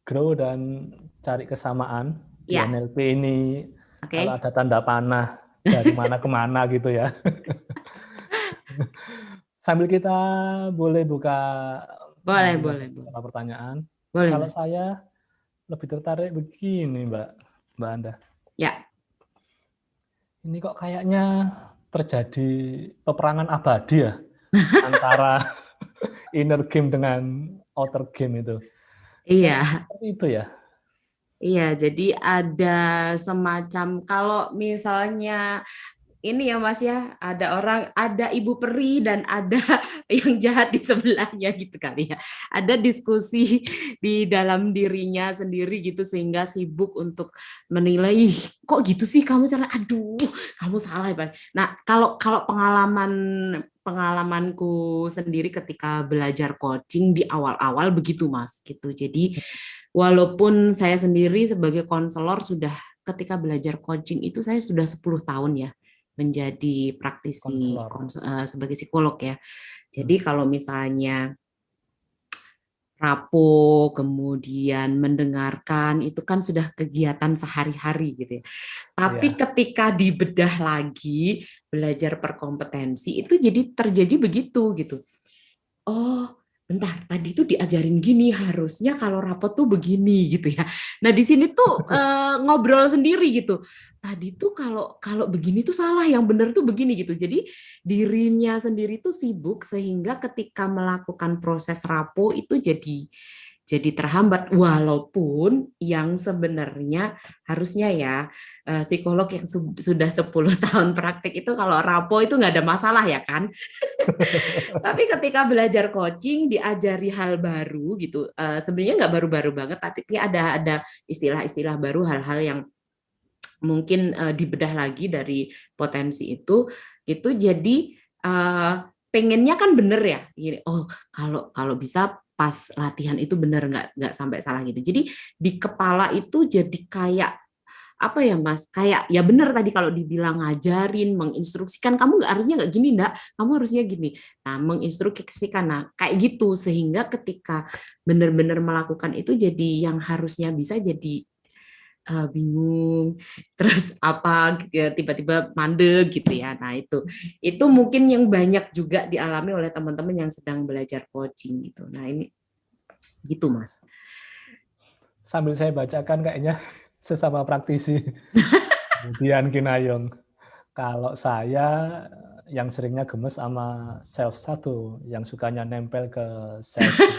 grow dan cari kesamaan di Ya. NLP ini, Oke. kalau ada tanda panah dari mana ke mana gitu ya. Sambil kita boleh buka boleh beberapa pertanyaan. Boleh, kalau Mas. saya lebih tertarik begini, Mbak Anda. Ya. Ini kok kayaknya terjadi peperangan abadi ya antara inner game dengan outer game itu. Iya. Seperti itu ya. Iya, jadi ada semacam kalau misalnya ini ya Mas ya, ada orang, ada ibu peri dan ada yang jahat di sebelahnya gitu kali ya. Ada diskusi di dalam dirinya sendiri gitu sehingga sibuk untuk menilai, "Ih, kok gitu sih kamu salah, aduh kamu salah." Nah, kalau kalau pengalamanku sendiri ketika belajar coaching di awal-awal begitu Mas gitu. Jadi walaupun saya sendiri sebagai konselor sudah ketika belajar coaching itu saya sudah 10 tahun ya menjadi praktisi Konselor. sebagai psikolog ya. Jadi kalau misalnya rapo, kemudian mendengarkan, itu kan sudah kegiatan sehari-hari gitu ya. Tapi Iya, ketika dibedah lagi, belajar perkompetensi, itu jadi terjadi begitu gitu. Oh, bentar, tadi tuh diajarin gini, harusnya kalau rapot tuh begini gitu ya. Nah, di sini tuh ngobrol sendiri gitu. Tadi tuh kalau kalau begini tuh salah, yang benar tuh begini gitu. Jadi dirinya sendiri tuh sibuk sehingga ketika melakukan proses rapo itu jadi terhambat walaupun yang sebenarnya harusnya ya psikolog yang sudah 10 tahun praktik itu kalau rapo itu nggak ada masalah ya kan. Tapi ketika belajar coaching diajari hal baru gitu, sebenarnya nggak baru-baru banget, tapi ada istilah-istilah baru, hal-hal yang mungkin dibedah lagi dari potensi itu jadi pengennya kan bener ya, oh kalau kalau bisa pas latihan itu bener nggak sampai salah gitu. Jadi di kepala itu jadi kayak apa ya Mas, kayak ya benar tadi kalau dibilang ngajarin, menginstruksikan, kamu nggak harusnya nggak gini, enggak, kamu harusnya gini. Nah, menginstruksikan, nah kayak gitu sehingga ketika benar-benar melakukan itu jadi yang harusnya bisa jadi bingung, terus apa gitu ya, tiba-tiba mandek gitu ya. Nah itu mungkin yang banyak juga dialami oleh teman-teman yang sedang belajar coaching gitu. Nah ini gitu Mas. sambil saya bacakan kayaknya sesama praktisi. Kemudian Kinayong, kalau saya yang seringnya gemes sama self satu, yang sukanya nempel ke self dua.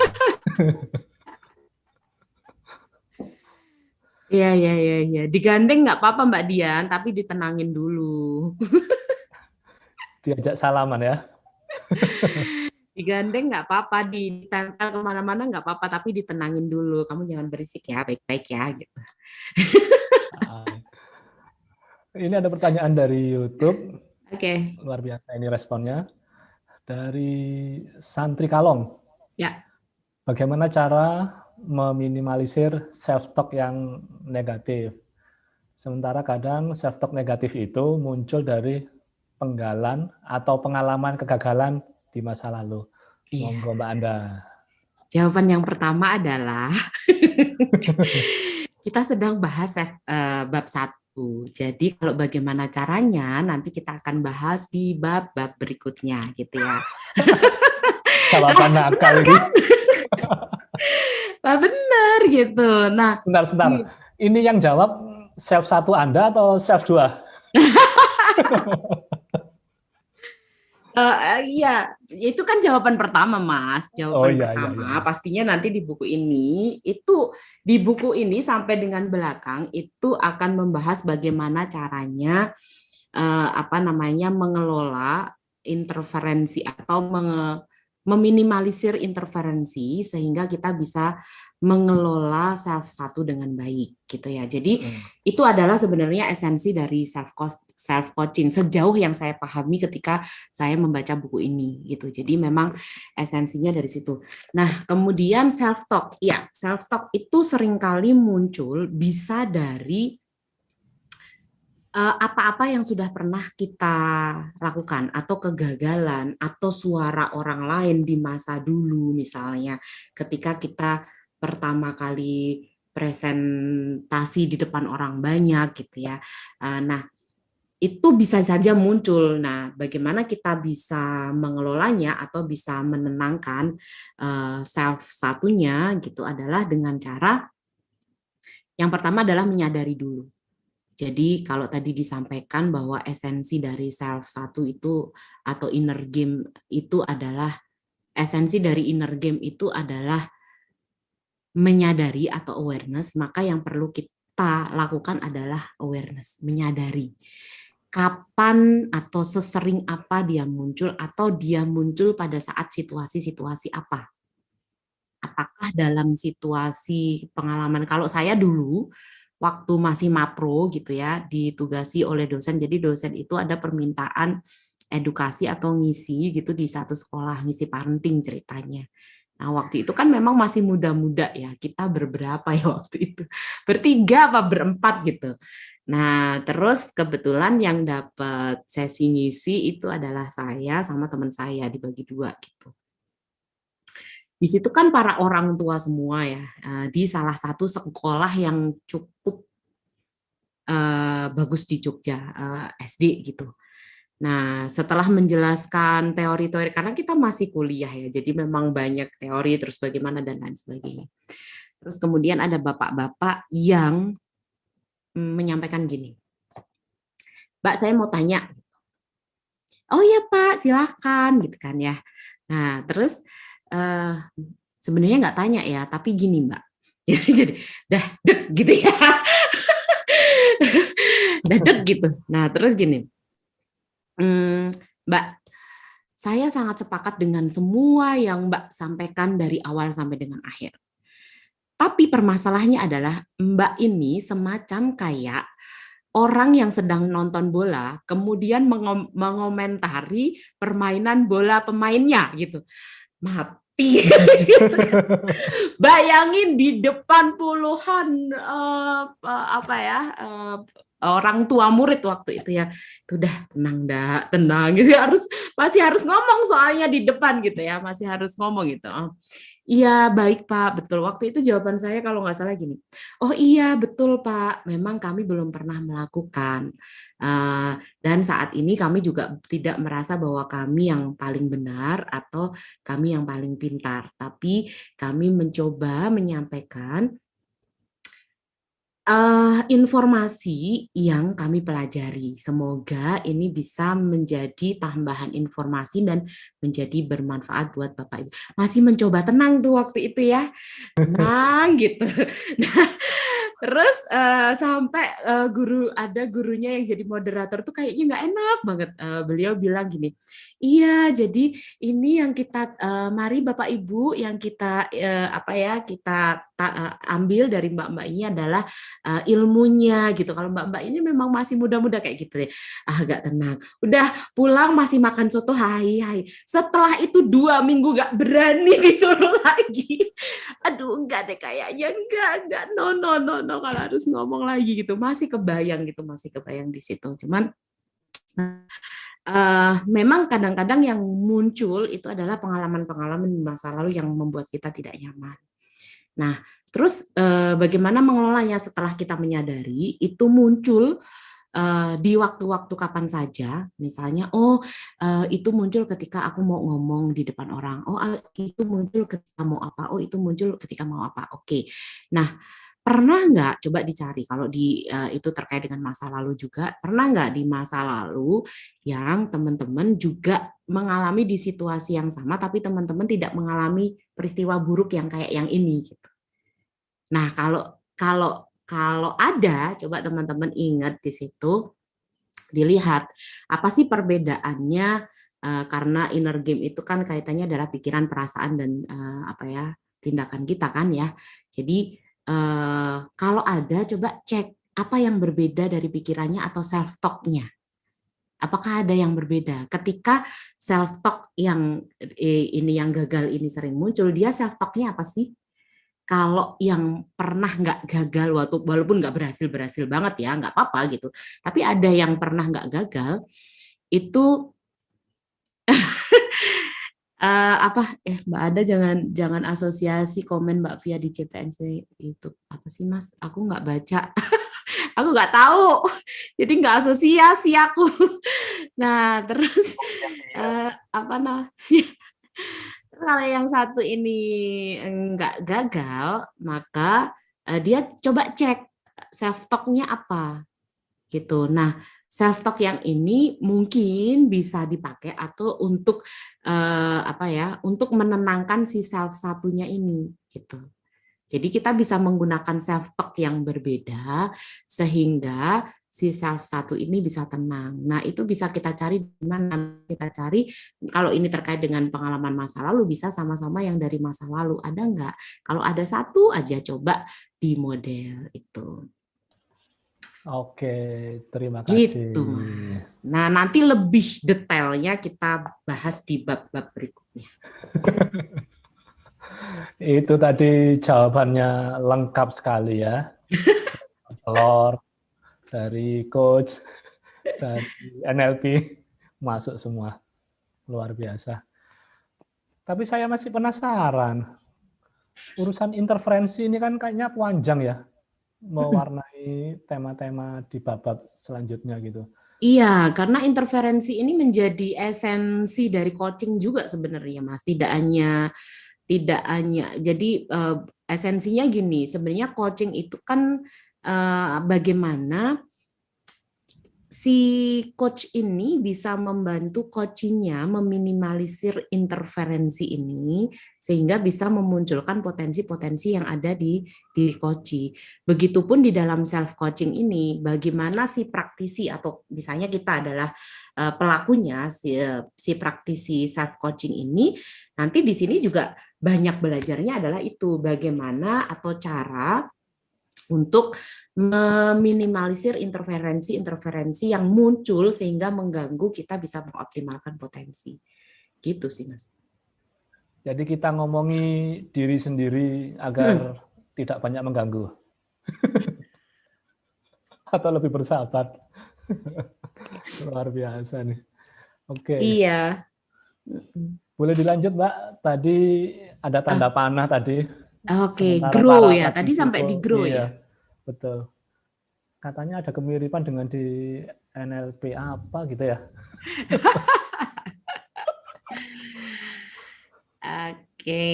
Iya, iya, iya, iya. Digandeng nggak apa-apa Mbak Dian, tapi ditenangin dulu. Diajak salaman ya. Digandeng nggak apa-apa, ditempel kemana-mana nggak apa-apa, tapi ditenangin dulu. Kamu jangan berisik ya, baik-baik ya. Gitu. Ini ada pertanyaan dari YouTube, Oke, luar biasa ini responnya. Dari Santri Kalong, ya. bagaimana cara meminimalisir self-talk yang negatif? Sementara kadang self-talk negatif itu muncul dari penggalan atau pengalaman kegagalan di masa lalu. Iya. Monggo Mbak Anda. Jawaban yang pertama adalah kita sedang bahas bab 1. Jadi kalau bagaimana caranya nanti kita akan bahas di bab-bab berikutnya gitu ya. Jawaban Benar nakal ini. kan? Nah, benar gitu. Nah, Sebentar. Ini yang jawab self satu Anda atau self 2? Iya, itu kan jawaban pertama, Mas. Oh Jawaban iya, iya, pertama iya. pastinya nanti di buku ini di buku ini sampai dengan belakang itu akan membahas bagaimana caranya apa namanya mengelola interferensi atau meminimalisir interferensi sehingga kita bisa mengelola self satu dengan baik gitu ya. Jadi itu adalah sebenarnya esensi dari self coaching sejauh yang saya pahami ketika saya membaca buku ini gitu. Jadi memang esensinya dari situ. Nah, kemudian self talk. Ya, self talk itu seringkali muncul bisa dari apa-apa yang sudah pernah kita lakukan atau kegagalan atau suara orang lain di masa dulu misalnya ketika kita pertama kali presentasi di depan orang banyak gitu ya. Nah, itu bisa saja muncul. Nah, bagaimana kita bisa mengelolanya atau bisa menenangkan self satunya gitu adalah dengan cara yang pertama adalah menyadari dulu. Jadi kalau tadi disampaikan bahwa esensi dari self satu itu atau inner game itu adalah esensi dari inner game itu adalah menyadari atau awareness, maka yang perlu kita lakukan adalah awareness, menyadari kapan atau sesering apa dia muncul, atau dia muncul pada saat situasi-situasi apa. Apakah dalam situasi pengalaman, kalau saya dulu waktu masih mapro gitu ya, ditugasi oleh dosen, jadi dosen itu ada permintaan edukasi atau ngisi gitu di satu sekolah, ngisi parenting ceritanya. Nah, waktu itu kan memang masih muda-muda ya, kita berberapa ya waktu itu? Bertiga apa berempat gitu. Nah, terus kebetulan yang dapat sesi ngisi itu adalah saya sama teman saya, dibagi dua gitu. Di situ kan para orang tua semua ya, di salah satu sekolah yang cukup bagus di Jogja, SD gitu. Nah, setelah menjelaskan teori-teori, karena kita masih kuliah ya, jadi memang banyak teori, terus bagaimana dan lain sebagainya. Terus kemudian ada bapak-bapak yang menyampaikan gini, Mbak, saya mau tanya. Oh iya Pak, silahkan gitu kan ya. Nah, terus sebenarnya nggak tanya ya, tapi gini Mbak. Jadi dah dek gitu ya. Dah dek gitu. Nah, terus gini. Mbak, saya sangat sepakat dengan semua yang Mbak sampaikan dari awal sampai dengan akhir. Tapi permasalahannya adalah Mbak ini semacam kayak orang yang sedang nonton bola, kemudian mengomentari permainan bola pemainnya gitu. Mati. Bayangin di depan puluhan orang tua murid waktu itu ya. Itu udah tenang gitu, masih harus ngomong soalnya di depan gitu ya, masih harus ngomong gitu. Iya baik Pak, betul. Waktu itu jawaban saya kalau nggak salah gini, oh iya betul Pak, memang kami belum pernah melakukan. Dan saat ini kami juga tidak merasa bahwa kami yang paling benar atau kami yang paling pintar, tapi kami mencoba menyampaikan informasi yang kami pelajari. Semoga ini bisa menjadi tambahan informasi dan menjadi bermanfaat buat Bapak Ibu. Masih mencoba tenang tuh waktu itu ya, tenang gitu. Nah, terus sampai gurunya yang jadi moderator tuh kayaknya nggak enak banget. Beliau bilang gini, iya jadi ini yang kita mari Bapak Ibu yang kita kita ambil dari mbak-mbak ini adalah ilmunya gitu. Kalau mbak-mbak ini memang masih muda-muda kayak gitu ya. Agak tenang. Udah pulang masih makan soto hai. Setelah itu 2 minggu gak berani disuruh lagi. Aduh enggak deh kayaknya enggak. No kalau harus ngomong lagi gitu. Masih kebayang di situ. Cuman memang kadang-kadang yang muncul itu adalah pengalaman-pengalaman di masa lalu yang membuat kita tidak nyaman. Nah, terus bagaimana mengelolanya setelah kita menyadari itu muncul di waktu-waktu kapan saja, misalnya, itu muncul ketika aku mau ngomong di depan orang, itu muncul ketika mau apa, itu muncul ketika mau apa, oke. Nah, pernah nggak, coba dicari, kalau itu terkait dengan masa lalu juga, pernah nggak di masa lalu yang teman-teman juga mengalami di situasi yang sama, tapi teman-teman tidak mengalami peristiwa buruk yang kayak yang ini, gitu. Nah, kalau ada, coba teman-teman ingat di situ, dilihat apa sih perbedaannya, karena inner game itu kan kaitannya adalah pikiran, perasaan dan tindakan kita kan ya. Jadi kalau ada, coba cek apa yang berbeda dari pikirannya atau self talk-nya. Apakah ada yang berbeda? Ketika self talk yang yang gagal ini sering muncul, dia self talk-nya apa sih? Kalau yang pernah nggak gagal, walaupun nggak berhasil banget ya, nggak apa-apa gitu. Tapi ada yang pernah nggak gagal, itu Mbak Ada jangan asosiasi komen Mbak Via di CPNC itu apa sih Mas? Aku nggak baca, aku nggak tahu, jadi nggak asosiasi aku. Nah terus kalau yang satu ini nggak gagal, maka dia coba cek self talk-nya apa gitu. Nah, self talk yang ini mungkin bisa dipakai atau untuk untuk menenangkan si self satunya ini gitu. Jadi kita bisa menggunakan self-talk yang berbeda sehingga si self satu ini bisa tenang. Nah, itu bisa kita cari di mana? Kita cari kalau ini terkait dengan pengalaman masa lalu bisa sama-sama yang dari masa lalu. Ada nggak? Kalau ada satu aja coba di model itu. Oke, terima kasih. Gitu, Mas. Nah, nanti lebih detailnya kita bahas di bab-bab berikutnya. Itu tadi jawabannya lengkap sekali ya. Telur, dari coach, dari NLP, masuk semua. Luar biasa. Tapi saya masih penasaran. Urusan interferensi ini kan kayaknya panjang ya. Mewarnai tema-tema di bab-bab selanjutnya gitu. Iya, karena interferensi ini menjadi esensi dari coaching juga sebenarnya, Mas. Tidak hanya jadi esensinya gini, sebenarnya coaching itu kan bagaimana si coach ini bisa membantu coachingnya meminimalisir interferensi ini sehingga bisa memunculkan potensi-potensi yang ada di diri coach. Begitupun di dalam self coaching ini, bagaimana si praktisi atau misalnya kita adalah pelakunya si praktisi self coaching ini, nanti di sini juga banyak belajarnya adalah itu bagaimana atau cara untuk meminimalisir interferensi-interferensi yang muncul sehingga mengganggu kita bisa mengoptimalkan potensi. Gitu sih, Mas. Jadi kita ngomongi diri sendiri agar tidak banyak mengganggu. Atau lebih bersahabat. Luar biasa nih. Oke. Iya. Boleh dilanjut, Mbak? Tadi ada tanda panah tadi. Oke, Sementara grow para ya. Tadi praktisi sampai di grow iya, ya. Betul. Katanya ada kemiripan dengan di NLP apa gitu ya. Oke,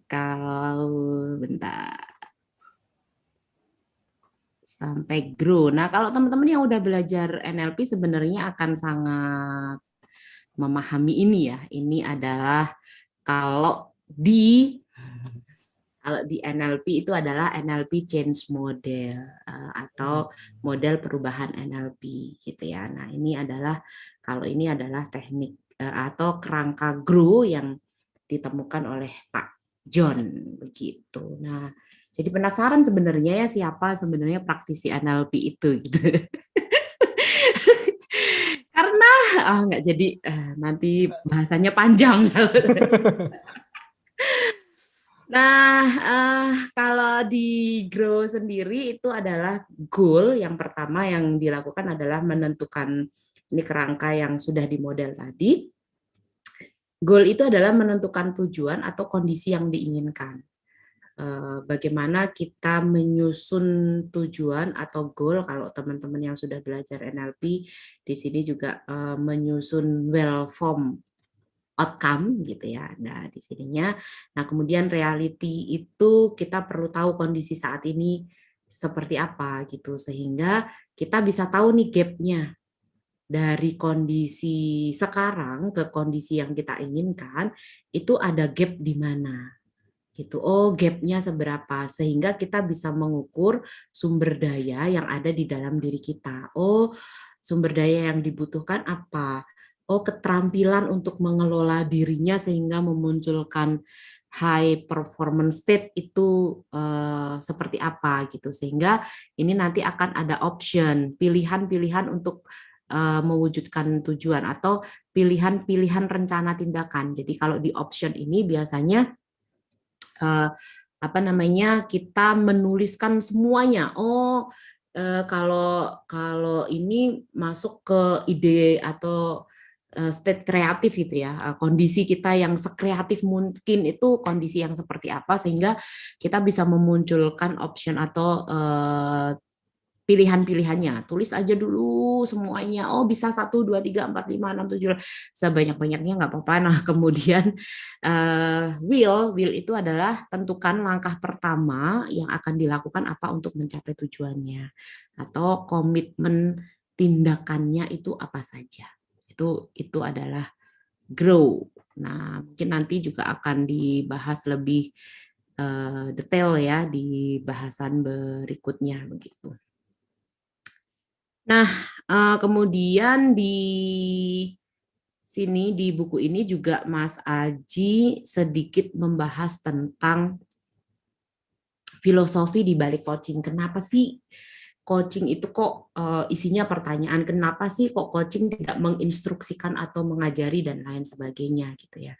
kalau bentar. Sampai grow. Nah, kalau teman-teman yang udah belajar NLP sebenarnya akan sangat memahami ini ya. Ini adalah kalau di NLP itu adalah NLP change model atau model perubahan NLP gitu ya. Nah, ini adalah teknik atau kerangka grow yang ditemukan oleh Pak John begitu. Nah, jadi penasaran sebenarnya ya siapa sebenarnya praktisi NLP itu gitu. Karena nggak jadi nanti bahasanya panjang. Nah, kalau di Grow sendiri itu adalah goal yang pertama yang dilakukan adalah menentukan ini kerangka yang sudah dimodel tadi. Goal itu adalah menentukan tujuan atau kondisi yang diinginkan. Bagaimana kita menyusun tujuan atau goal kalau teman-teman yang sudah belajar NLP di sini juga menyusun well form outcome gitu ya. Nah, di sininya. Nah, kemudian reality itu kita perlu tahu kondisi saat ini seperti apa gitu sehingga kita bisa tahu nih gap-nya dari kondisi sekarang ke kondisi yang kita inginkan itu ada gap di mana gitu. Oh, gap-nya seberapa sehingga kita bisa mengukur sumber daya yang ada di dalam diri kita. Oh, sumber daya yang dibutuhkan apa? Oh, keterampilan untuk mengelola dirinya sehingga memunculkan high performance state itu seperti apa gitu. Sehingga ini nanti akan ada option, pilihan-pilihan untuk mewujudkan tujuan atau pilihan-pilihan rencana tindakan. Jadi kalau di option ini biasanya kita menuliskan semuanya. Oh, kalau ini masuk ke ide atau state kreatif gitu ya. Kondisi kita yang sekreatif mungkin itu kondisi yang seperti apa sehingga kita bisa memunculkan option atau pilihan-pilihannya. Tulis aja dulu semuanya. Oh, bisa 1, 2, 3, 4, 5, 6, 7. Sebanyak-banyaknya nggak apa-apa. Nah, kemudian will itu adalah tentukan langkah pertama yang akan dilakukan apa untuk mencapai tujuannya. Atau komitmen tindakannya itu apa saja. Itu adalah grow. Nah, mungkin nanti juga akan dibahas lebih detail ya di bahasan berikutnya begitu. Nah, kemudian di sini di buku ini juga Mas Aji sedikit membahas tentang filosofi di balik coaching. Kenapa sih coaching itu kok isinya pertanyaan, kenapa sih kok coaching tidak menginstruksikan atau mengajari dan lain sebagainya gitu ya.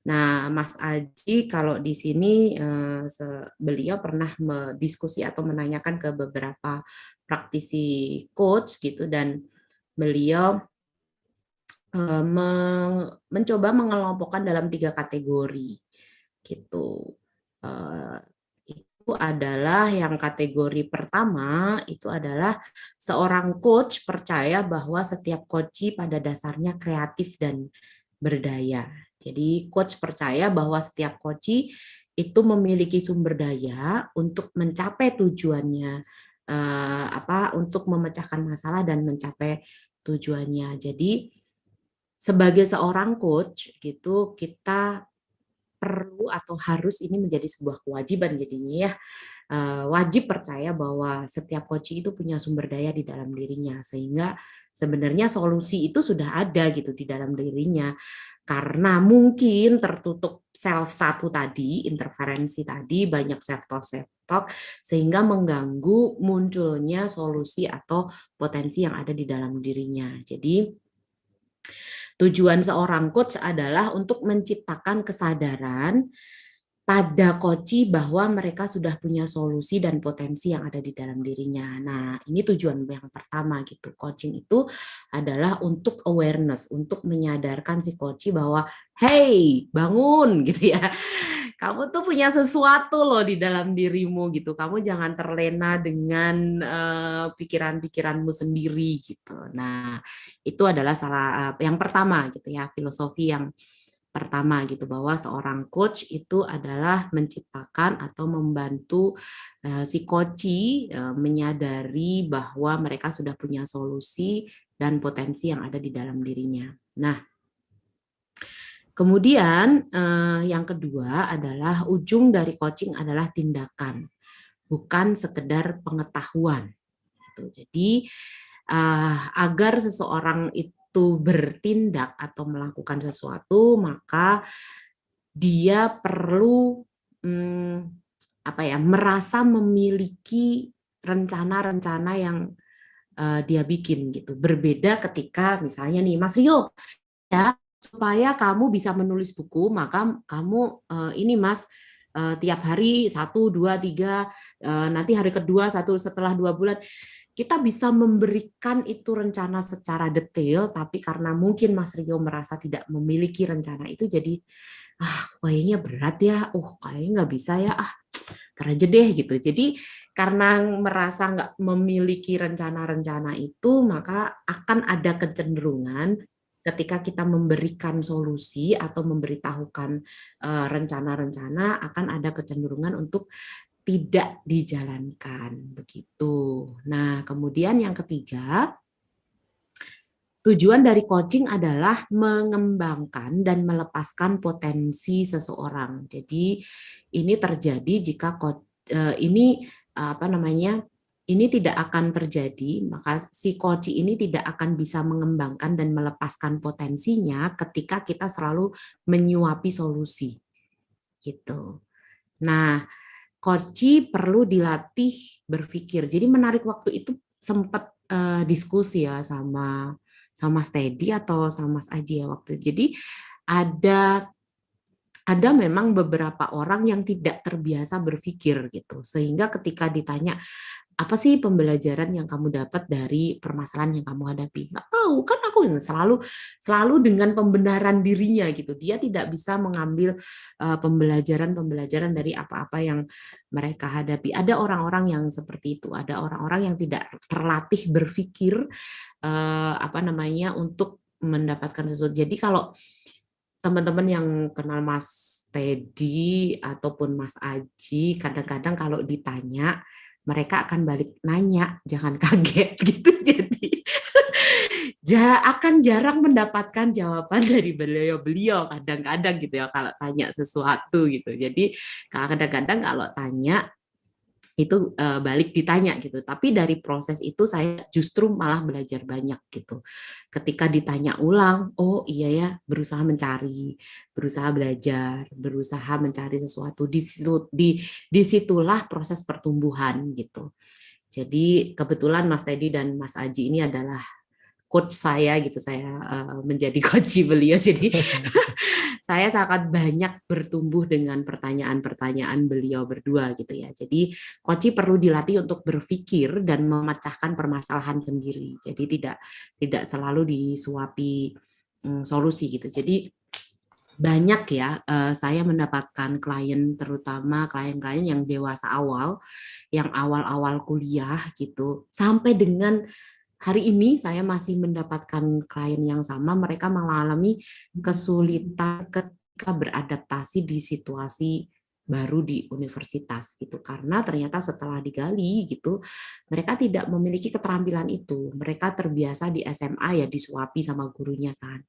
Nah, Mas Aji kalau di sini beliau pernah berdiskusi atau menanyakan ke beberapa praktisi coach gitu, dan beliau mencoba mengelompokkan dalam 3 kategori gitu. Itu adalah yang kategori pertama itu adalah seorang coach percaya bahwa setiap coach pada dasarnya kreatif dan berdaya. Jadi coach percaya bahwa setiap coach itu memiliki sumber daya untuk mencapai tujuannya, untuk memecahkan masalah dan mencapai tujuannya. Jadi sebagai seorang coach gitu, kita perlu atau harus, ini menjadi sebuah kewajiban jadinya ya, wajib percaya bahwa setiap coach itu punya sumber daya di dalam dirinya, sehingga sebenarnya solusi itu sudah ada gitu di dalam dirinya, karena mungkin tertutup self satu tadi, interferensi tadi, banyak self talk sehingga mengganggu munculnya solusi atau potensi yang ada di dalam dirinya. Jadi tujuan seorang coach adalah untuk menciptakan kesadaran pada coach bahwa mereka sudah punya solusi dan potensi yang ada di dalam dirinya. Nah, ini tujuan yang pertama gitu. Coaching itu adalah untuk awareness, untuk menyadarkan si coach bahwa, hey, bangun gitu ya. Kamu tuh punya sesuatu loh di dalam dirimu gitu. Kamu jangan terlena dengan pikiran-pikiranmu sendiri gitu. Nah, itu adalah yang pertama gitu ya, filosofi yang pertama gitu, bahwa seorang coach itu adalah menciptakan atau membantu si coach menyadari bahwa mereka sudah punya solusi dan potensi yang ada di dalam dirinya. Nah, kemudian yang kedua adalah ujung dari coaching adalah tindakan, bukan sekedar pengetahuan. Jadi agar seseorang itu bertindak atau melakukan sesuatu, maka dia perlu merasa memiliki rencana-rencana yang dia bikin gitu. Berbeda ketika misalnya nih, Mas Rio, ya supaya kamu bisa menulis buku, maka kamu ini Mas tiap hari 1, 2, 3, nanti hari kedua 1 setelah 2 bulan. Kita bisa memberikan itu rencana secara detail, tapi karena mungkin Mas Rio merasa tidak memiliki rencana itu, jadi kayaknya berat ya, kayaknya nggak bisa ya, ntar aja deh gitu. Jadi karena merasa nggak memiliki rencana-rencana itu, maka akan ada kecenderungan ketika kita memberikan solusi atau memberitahukan rencana-rencana, akan ada kecenderungan untuk tidak dijalankan begitu. Nah, kemudian yang ketiga, tujuan dari coaching adalah mengembangkan dan melepaskan potensi seseorang. Jadi ini terjadi jika ini tidak akan terjadi, maka si coach ini tidak akan bisa mengembangkan dan melepaskan potensinya ketika kita selalu menyuapi solusi. Gitu. Nah, coach perlu dilatih berpikir. Jadi menarik, waktu itu sempat diskusi ya sama Steady atau sama Mas Aji ya waktu itu. Jadi ada memang beberapa orang yang tidak terbiasa berpikir gitu, sehingga ketika ditanya apa sih pembelajaran yang kamu dapat dari permasalahan yang kamu hadapi, nggak tahu kan, aku selalu dengan pembenaran dirinya gitu. Dia tidak bisa mengambil pembelajaran dari apa-apa yang mereka hadapi. Ada orang-orang yang seperti itu, ada orang-orang yang tidak terlatih berpikir untuk mendapatkan sesuatu. Jadi kalau teman-teman yang kenal Mas Teddy ataupun Mas Aji, kadang-kadang kalau ditanya mereka akan balik nanya, jangan kaget gitu. akan jarang mendapatkan jawaban dari beliau-beliau kadang-kadang gitu ya kalau tanya sesuatu gitu. Jadi kadang-kadang kalau tanya itu balik ditanya gitu. Tapi dari proses itu saya justru malah belajar banyak gitu. Ketika ditanya ulang, oh iya ya, berusaha mencari, berusaha belajar, berusaha mencari sesuatu. Disitulah proses pertumbuhan gitu. Jadi kebetulan Mas Teddy dan Mas Aji ini adalah coach saya gitu, saya menjadi coach beliau, jadi saya sangat banyak bertumbuh dengan pertanyaan-pertanyaan beliau berdua gitu ya. Jadi coach perlu dilatih untuk berpikir dan memecahkan permasalahan sendiri, jadi tidak selalu disuapi solusi gitu. Jadi banyak ya saya mendapatkan klien, terutama klien-klien yang dewasa awal, yang awal-awal kuliah gitu, sampai dengan hari ini saya masih mendapatkan klien yang sama, mereka mengalami kesulitan ketika beradaptasi di situasi baru di universitas gitu, karena ternyata setelah digali gitu mereka tidak memiliki keterampilan itu. Mereka terbiasa di SMA ya disuapi sama gurunya kan,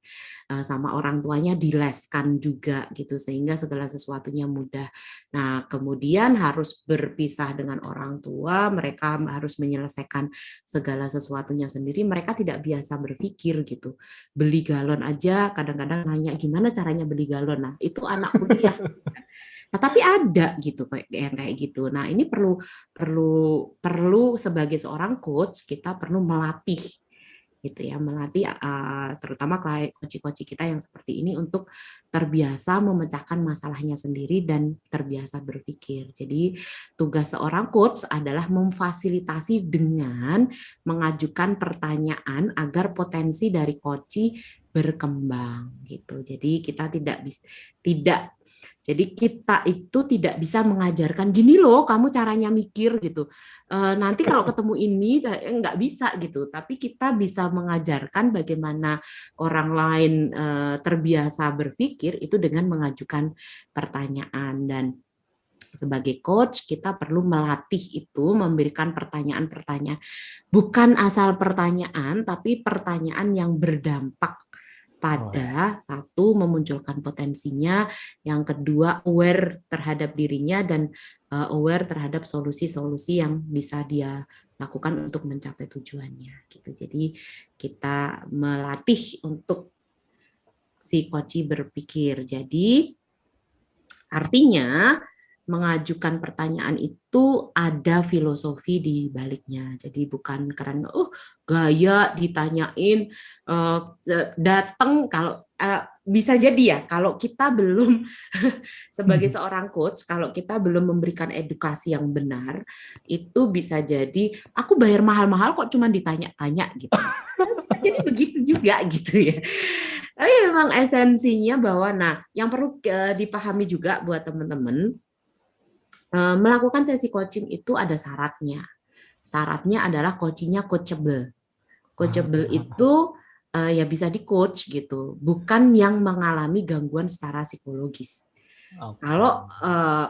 sama orang tuanya dileskan juga gitu, sehingga segala sesuatunya mudah. Nah kemudian harus berpisah dengan orang tua, mereka harus menyelesaikan segala sesuatunya sendiri, mereka tidak biasa berpikir gitu. Beli galon aja kadang-kadang nanya gimana caranya beli galon. Nah, itu anak kuliah. Nah, tapi ada gitu yang kayak gitu. Nah, ini perlu sebagai seorang coach kita perlu melatih gitu ya, melatih terutama coach-coach kita yang seperti ini untuk terbiasa memecahkan masalahnya sendiri dan terbiasa berpikir. Jadi tugas seorang coach adalah memfasilitasi dengan mengajukan pertanyaan agar potensi dari coach berkembang gitu. Jadi kita jadi kita itu tidak bisa mengajarkan gini loh kamu caranya mikir gitu. Nanti kalau ketemu ini nggak bisa gitu. Tapi kita bisa mengajarkan bagaimana orang lain terbiasa berpikir itu dengan mengajukan pertanyaan. Dan sebagai coach kita perlu melatih itu, memberikan pertanyaan-pertanyaan, bukan asal pertanyaan tapi pertanyaan yang berdampak pada satu memunculkan potensinya, yang kedua aware terhadap dirinya dan aware terhadap solusi-solusi yang bisa dia lakukan untuk mencapai tujuannya gitu. Jadi kita melatih untuk si coach berpikir. Jadi artinya mengajukan pertanyaan itu ada filosofi di baliknya. Jadi bukan karena gaya ditanyain datang. Kalau bisa jadi ya kalau kita belum sebagai seorang coach, kalau kita belum memberikan edukasi yang benar, itu bisa jadi aku bayar mahal-mahal kok cuma ditanya-tanya gitu. Bisa jadi begitu juga gitu ya. Tapi memang esensinya bahwa yang perlu dipahami juga buat teman-teman, melakukan sesi coaching itu ada syaratnya. Syaratnya adalah coachingnya coachable. Coachable itu ya bisa di coach gitu, bukan yang mengalami gangguan secara psikologis. Kalau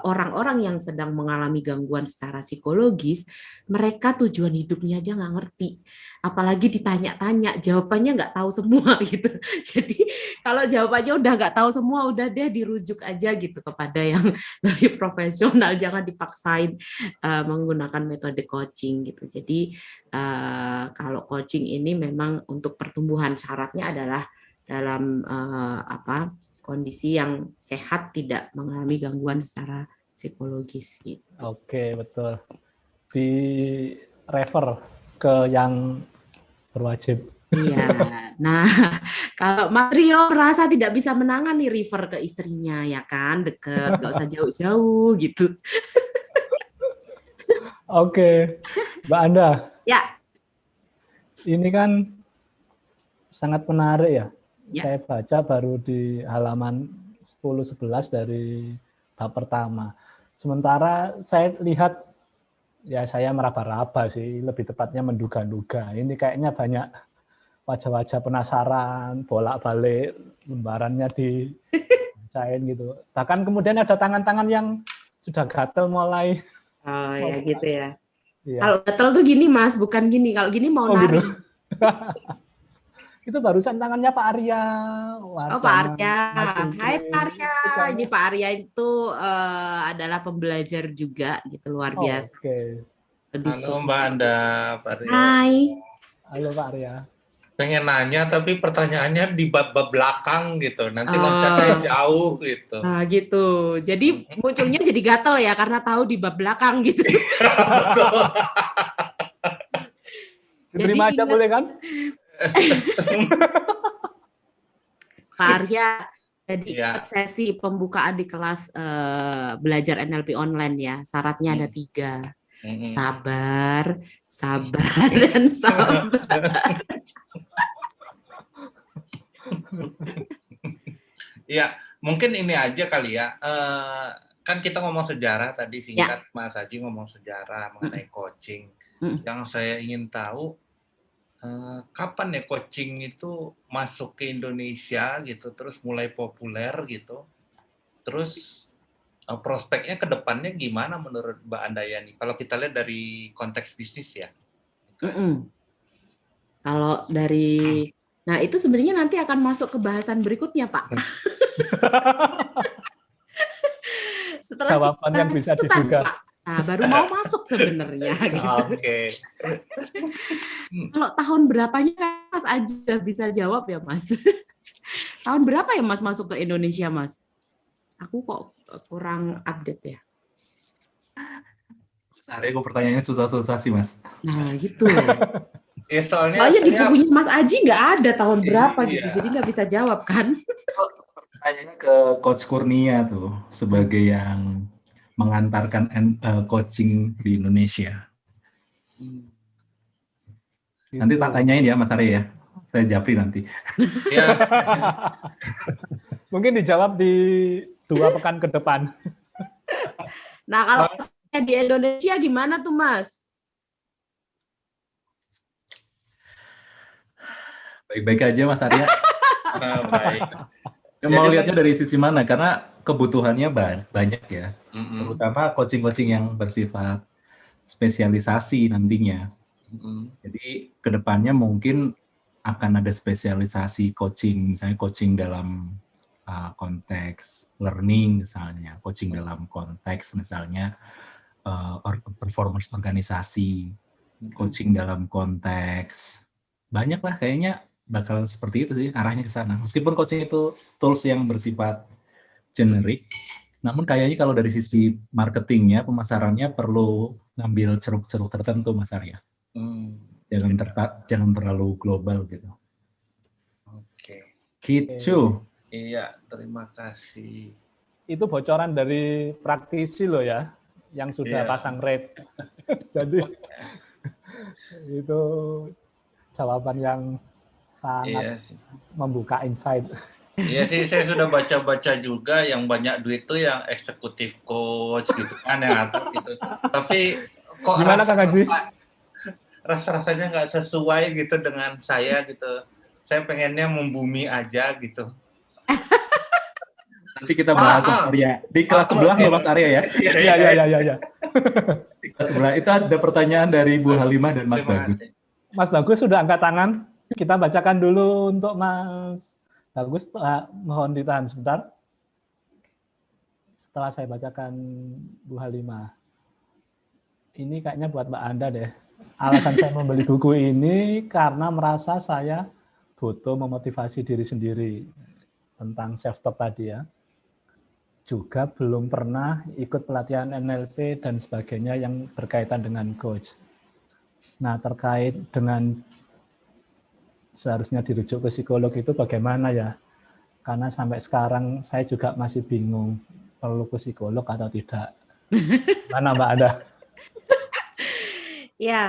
orang-orang yang sedang mengalami gangguan secara psikologis, mereka tujuan hidupnya aja nggak ngerti, apalagi ditanya-tanya, jawabannya nggak tahu semua gitu. Jadi kalau jawabannya udah nggak tahu semua, udah deh dirujuk aja gitu kepada yang lebih profesional, jangan dipaksain menggunakan metode coaching gitu. Jadi kalau coaching ini memang untuk pertumbuhan, syaratnya adalah dalam kondisi yang sehat, tidak mengalami gangguan secara psikologis gitu. Oke, betul. Di refer ke yang berwajib. Iya. Nah, kalau Mas Rio merasa tidak bisa menangani, refer ke istrinya ya kan, deket, nggak usah jauh-jauh gitu. Oke, Mbak Anda. Ya. Ini kan sangat menarik ya. Saya baca baru di halaman 10-11 dari bab pertama. Sementara saya lihat, ya saya meraba-raba sih, lebih tepatnya menduga-duga. Ini kayaknya banyak wajah-wajah penasaran, bolak-balik, lembarannya dibacain gitu. Bahkan kemudian ada tangan-tangan yang sudah gatel mulai. Oh ya gitu ya. Iya. Kalau gatel tuh gini Mas, bukan gini. Kalau gini mau nari. Gitu. Itu barusan tangannya Pak Arya. Oh, Pak Wajahnya Arya. Mas Hai Guntur. Pak Arya. Itu kayaknya- Ini Pak Arya itu adalah pembelajar juga gitu, luar Oh, biasa. oke. Halo Diskusi. Mbak Anda, Pak Rio. Hai. Halo Pak Arya. Pengen nanya tapi pertanyaannya di bab belakang gitu. Nanti Oh. loncatnya jauh gitu. Nah, gitu. Jadi munculnya jadi gatel ya karena tahu di bab belakang gitu. Betul. Diterima aja ingat- boleh kan? Pak Arya, jadi Iya. ingat sesi pembukaan di kelas belajar NLP online ya. Syaratnya ada 3. Mm-mm. Sabar, sabar, dan sabar. Iya, mungkin ini aja kali ya. Kan kita ngomong sejarah tadi singkat, Mas Haji ngomong sejarah mengenai coaching. Yang saya ingin tahu, kapan ya coaching itu masuk ke Indonesia gitu, terus mulai populer gitu. Terus prospeknya ke depannya gimana menurut Mbak Andayani? Kalau kita lihat dari konteks bisnis ya. Kalau dari, nah itu sebenarnya nanti akan masuk ke bahasan berikutnya, Pak. Setelah Jawaban yang kita bisa bahas itu kan, diduga. Pak. Nah, baru mau masuk sebenarnya. Gitu. Oke. Kalau tahun berapanya Mas Aji udah bisa jawab ya, Mas? Tahun berapa ya Mas masuk ke Indonesia, Mas? Aku kok kurang update ya. Mas Arya, kok pertanyaannya susah-susah sih, Mas. Nah, gitu. Ya, soalnya Soalnya di saya- bukunya Mas Aji nggak ada tahun berapa Iya. gitu, jadi nggak bisa jawab kan? Pertanyaannya ke Coach Kurnia tuh, sebagai yang mengantarkan coaching di Indonesia. Nanti tak tanyain ya, Mas Arya ya. Saya japri nanti. ya, Mungkin dijawab di 2 pekan ke depan. Nah, kalau di Indonesia gimana tuh, Mas? Baik-baik aja, Mas Arya. baik. Mau Jadi- lihatnya dari sisi mana? Karena kebutuhannya banyak ya. Mm-mm. Terutama coaching-coaching yang bersifat spesialisasi nantinya. Mm-mm. Jadi kedepannya mungkin akan ada spesialisasi coaching, misalnya coaching dalam konteks learning misalnya, coaching dalam konteks misalnya performance organisasi, coaching dalam konteks banyak lah kayaknya bakal seperti itu sih arahnya ke sana. Meskipun coaching itu tools yang bersifat generik, namun kayaknya kalau dari sisi marketingnya, pemasarannya perlu ngambil ceruk-ceruk tertentu, Mas Arya. Hmm. Jangan terlalu global gitu. Oke. Gitu. Iya, terima kasih. Itu bocoran dari praktisi loh ya, yang sudah Iya. pasang rate. Jadi itu jawaban yang sangat Iya sih. membuka insight. Iya sih, saya sudah baca-baca juga yang banyak duit tuh yang eksekutif coach gitu kan yang atas gitu. Tapi kok Gimana Kang Haji? rasa-rasanya nggak sesuai gitu dengan saya gitu. Saya pengennya membumi aja gitu. Nanti kita bahas Mas Arya. Di kelas sebelah loh Mas Arya ya. Iya. Di kelas sebelah itu ada pertanyaan dari Bu Halimah dan Mas Terima Bagus. kasih. Mas Bagus sudah angkat tangan. Kita bacakan dulu untuk Mas Bagus. Mohon ditahan sebentar. Setelah saya bacakan Bu Halimah. Ini kayaknya buat Mbak Anda deh. Alasan saya membeli buku ini karena merasa saya butuh memotivasi diri sendiri tentang self-talk tadi ya. Juga belum pernah ikut pelatihan NLP dan sebagainya yang berkaitan dengan coach. Nah, terkait dengan seharusnya dirujuk ke psikolog itu bagaimana ya? Karena sampai sekarang saya juga masih bingung perlu ke psikolog atau tidak. Mana Mbak Anda? Ya,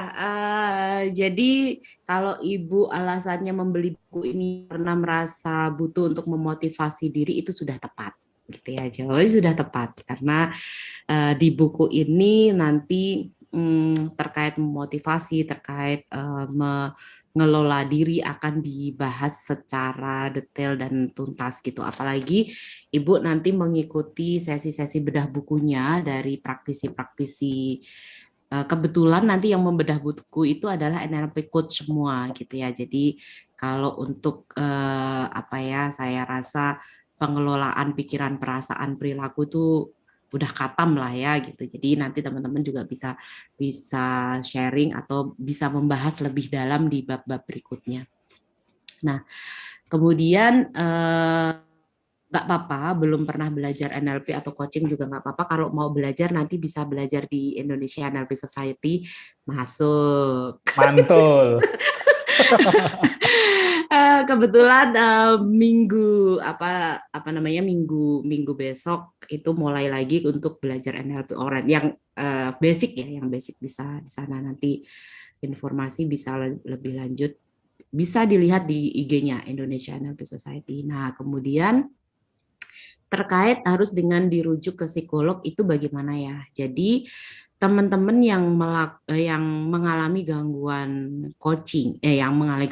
jadi kalau Ibu alasannya membeli buku ini karena merasa butuh untuk memotivasi diri itu sudah tepat, gitu ya. Jawabannya sudah tepat karena di buku ini nanti terkait memotivasi, terkait mengelola diri akan dibahas secara detail dan tuntas gitu. Apalagi Ibu nanti mengikuti sesi-sesi bedah bukunya dari praktisi-praktisi kebetulan nanti yang membedah buku itu adalah NLP coach semua gitu ya. Jadi kalau untuk saya rasa pengelolaan pikiran, perasaan, perilaku itu udah katam lah ya gitu. Jadi nanti teman-teman juga bisa sharing atau bisa membahas lebih dalam di bab-bab berikutnya. Nah, kemudian nggak apa-apa, belum pernah belajar NLP atau coaching juga nggak apa-apa. Kalau mau belajar nanti bisa belajar di Indonesia NLP Society, masuk. Mantul. Kebetulan minggu besok itu mulai lagi untuk belajar NLP orang yang basic ya, yang basic bisa di sana. Nanti informasi bisa lebih lanjut bisa dilihat di IG-nya Indonesia NLP Society. Nah, kemudian terkait harus dengan dirujuk ke psikolog itu bagaimana ya? Jadi teman-teman yang mengalami gangguan coaching, yang mengalami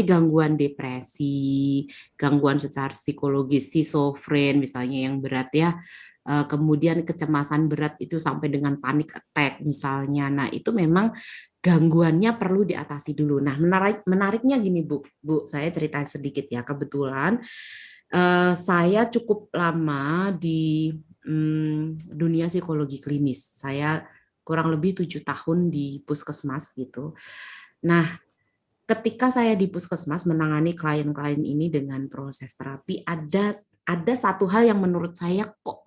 gangguan depresi, gangguan secara psikologis, schizofren misalnya yang berat ya, kemudian kecemasan berat itu sampai dengan panic attack misalnya. Nah, itu memang gangguannya perlu diatasi dulu. Nah, menariknya gini Bu, saya cerita sedikit ya. Kebetulan saya cukup lama di dunia psikologi klinis. Saya kurang lebih 7 tahun di puskesmas gitu. Nah, ketika saya di puskesmas menangani klien-klien ini dengan proses terapi, ada satu hal yang menurut saya kok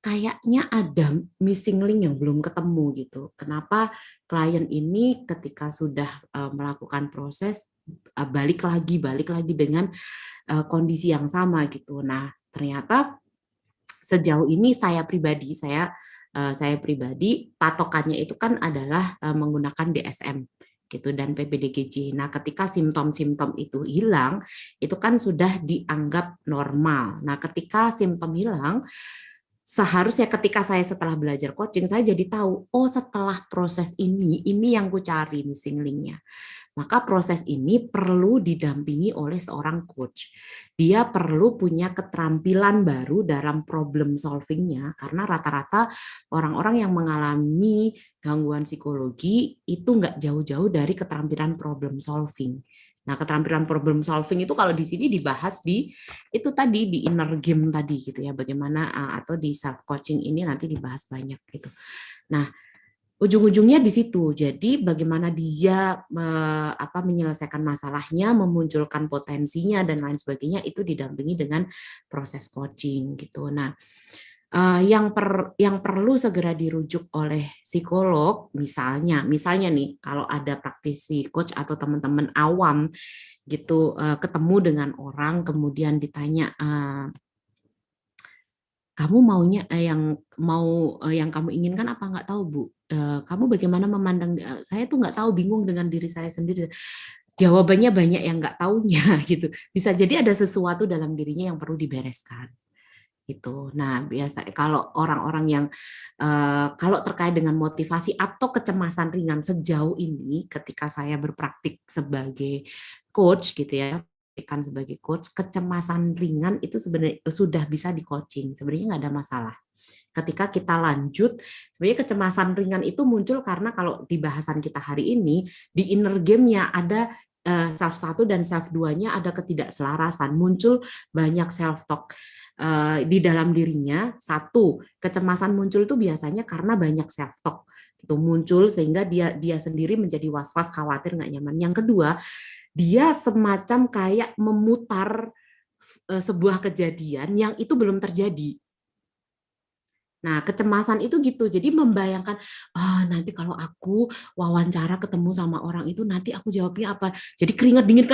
kayaknya ada missing link yang belum ketemu gitu. Kenapa klien ini ketika sudah melakukan proses balik lagi dengan kondisi yang sama gitu. Nah, ternyata sejauh ini saya pribadi patokannya itu kan adalah menggunakan DSM gitu dan PPDGJ. Nah, ketika simptom-simptom itu hilang, itu kan sudah dianggap normal. Nah, ketika simptom hilang, seharusnya ketika saya setelah belajar coaching, saya jadi tahu, oh setelah proses ini yang ku cari missing link-nya. Maka proses ini perlu didampingi oleh seorang coach. Dia perlu punya keterampilan baru dalam problem solving-nya, karena rata-rata orang-orang yang mengalami gangguan psikologi itu nggak jauh-jauh dari keterampilan problem solving. Nah, keterampilan problem solving itu kalau di sini dibahas di itu tadi di inner game tadi gitu ya, bagaimana atau di self coaching ini nanti dibahas banyak gitu. Nah, ujung-ujungnya di situ. Jadi bagaimana dia menyelesaikan masalahnya, memunculkan potensinya dan lain sebagainya itu didampingi dengan proses coaching gitu. Nah, yang perlu segera dirujuk oleh psikolog misalnya nih kalau ada praktisi coach atau teman-teman awam gitu ketemu dengan orang kemudian ditanya kamu maunya yang kamu inginkan apa nggak tahu Bu, kamu bagaimana memandang saya tuh nggak tahu, bingung dengan diri saya sendiri. Jawabannya banyak yang nggak taunya gitu. Bisa jadi ada sesuatu dalam dirinya yang perlu dibereskan gitu. Nah, biasa kalau orang-orang yang kalau terkait dengan motivasi atau kecemasan ringan sejauh ini ketika saya berpraktik sebagai coach gitu ya, sebagai coach, kecemasan ringan itu sebenarnya sudah bisa di coaching, sebenarnya nggak ada masalah. Ketika kita lanjut, sebenarnya kecemasan ringan itu muncul karena kalau di bahasan kita hari ini di inner game-nya ada self 1 dan self 2-nya ada ketidakselarasan, muncul banyak self talk di dalam dirinya. Satu, kecemasan muncul itu biasanya karena banyak self talk itu muncul sehingga dia sendiri menjadi was-was, khawatir, nggak nyaman. Yang kedua, dia semacam kayak memutar sebuah kejadian yang itu belum terjadi. Nah, kecemasan itu gitu. Jadi membayangkan, nanti kalau aku wawancara ketemu sama orang itu, nanti aku jawabnya apa. Jadi keringat dingin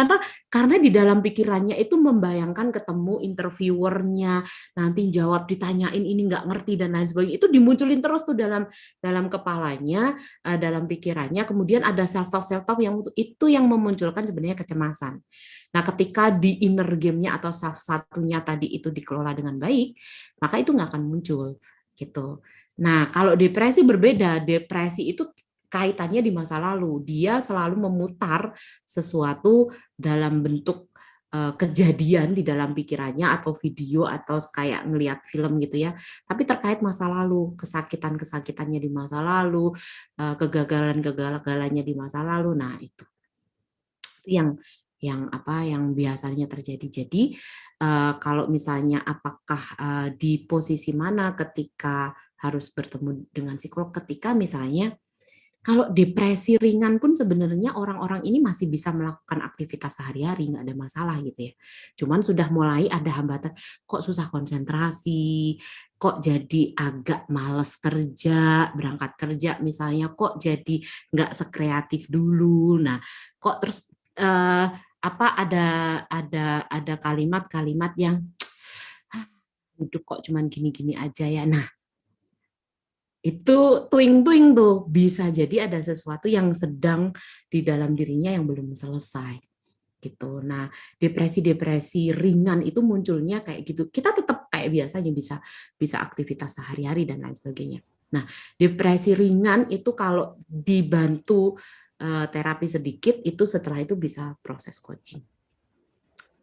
karena di dalam pikirannya itu membayangkan ketemu interviewernya, nanti jawab ditanyain ini nggak ngerti dan lain sebagainya. Itu dimunculin terus tuh dalam kepalanya, dalam pikirannya. Kemudian ada self-talk yang itu yang memunculkan sebenarnya kecemasan. Nah, ketika di inner game-nya atau self satunya tadi itu dikelola dengan baik, maka itu nggak akan muncul. Gitu. Nah, kalau depresi berbeda. Depresi itu kaitannya di masa lalu. Dia selalu memutar sesuatu dalam bentuk kejadian di dalam pikirannya atau video atau kayak ngelihat film gitu ya, tapi terkait masa lalu, kesakitan-kesakitannya di masa lalu, kegagalan-kegagalannya di masa lalu. Nah, itu yang biasanya terjadi. Jadi kalau misalnya apakah di posisi mana ketika harus bertemu dengan psikolog, ketika misalnya kalau depresi ringan pun sebenarnya orang-orang ini masih bisa melakukan aktivitas sehari-hari, nggak ada masalah gitu ya. Cuman sudah mulai ada hambatan, kok susah konsentrasi, kok jadi agak males kerja, berangkat kerja misalnya, kok jadi nggak sekreatif dulu. Nah, kok terus ada kalimat-kalimat yang hidup kok cuman gini-gini aja ya. Nah, itu tuing-tuing tuh bisa jadi ada sesuatu yang sedang di dalam dirinya yang belum selesai gitu. Nah, depresi-depresi ringan itu munculnya kayak gitu. Kita tetap kayak biasanya bisa aktivitas sehari-hari dan lain sebagainya. Nah, depresi ringan itu kalau dibantu terapi sedikit itu setelah itu bisa proses coaching.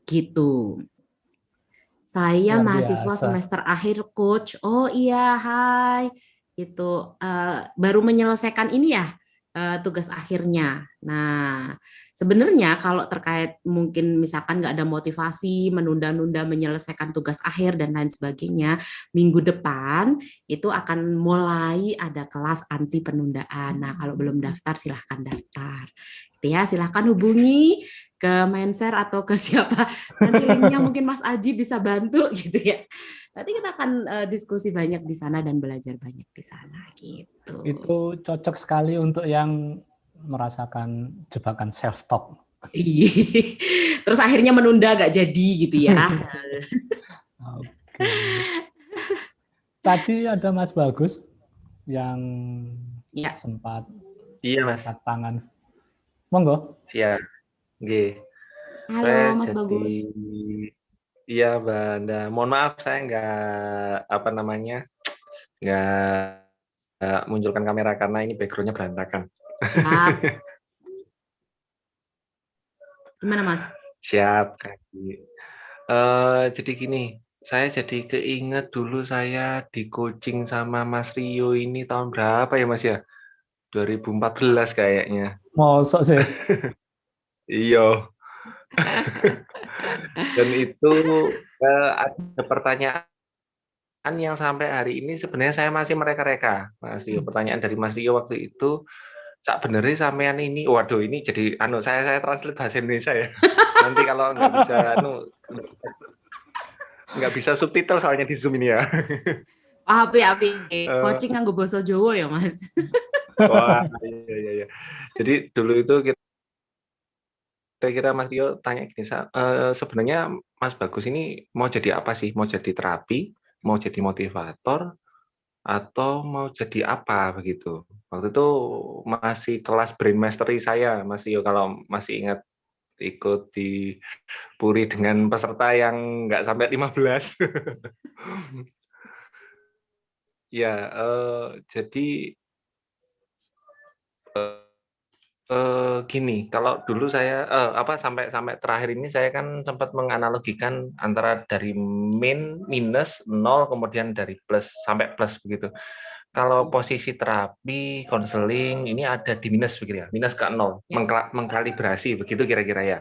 Gitu. Saya mahasiswa semester akhir, Coach. Oh iya, hai. Itu baru menyelesaikan ini ya tugas akhirnya. Nah, sebenarnya kalau terkait mungkin misalkan nggak ada motivasi, menunda-nunda menyelesaikan tugas akhir dan lain sebagainya, minggu depan itu akan mulai ada kelas anti penundaan. Nah, kalau belum daftar silahkan daftar. Gitu ya, silahkan hubungi ke Menser atau ke siapa. Nanti linknya mungkin Mas Aji bisa bantu gitu ya. Nanti kita akan diskusi banyak di sana dan belajar banyak di sana gitu. Itu cocok sekali untuk yang merasakan jebakan self talk. Terus akhirnya menunda gak jadi gitu ya. Oke. Tadi ada Mas Bagus yang sempat Mas. angkat tangan. Monggo. Siap. Oke. Halo Mas Bagus. Iya, Mbak Anda. Mohon maaf saya nggak munculkan kamera karena ini background-nya berantakan. Siap. Gimana Mas? Siap, Kak. Jadi gini, saya jadi keinget dulu saya di coaching sama Mas Rio ini tahun berapa ya Mas ya? 2014 kayaknya. Mosok sih. Iya. Dan itu ada pertanyaan yang sampai hari ini sebenarnya saya masih mereka-reka, Mas Rio. Pertanyaan dari Mas Rio waktu itu, sak benernya sampean ini, waduh ini jadi saya translate bahasa Indonesia ya. Nanti kalau nggak bisa subtitle soalnya di Zoom ini ya. Api. Coaching nganggo basa Jawa ya, Mas. Wah, iya. Jadi dulu itu kira-kira Mas Rio tanya gini, sebenarnya Mas Bagus ini mau jadi apa sih? Mau jadi terapi, mau jadi motivator, atau mau jadi apa begitu? Waktu itu masih kelas brain mastery saya, Mas Rio, kalau masih ingat, ikut di Puri dengan peserta yang nggak sampai 15. Ya, jadi gini, kalau dulu saya sampai terakhir ini saya kan sempat menganalogikan antara dari minus 0 kemudian dari plus sampai plus begitu. Kalau posisi terapi, konseling ini ada di minus begitu ya, minus ke 0, mengkalibrasi begitu kira-kira ya.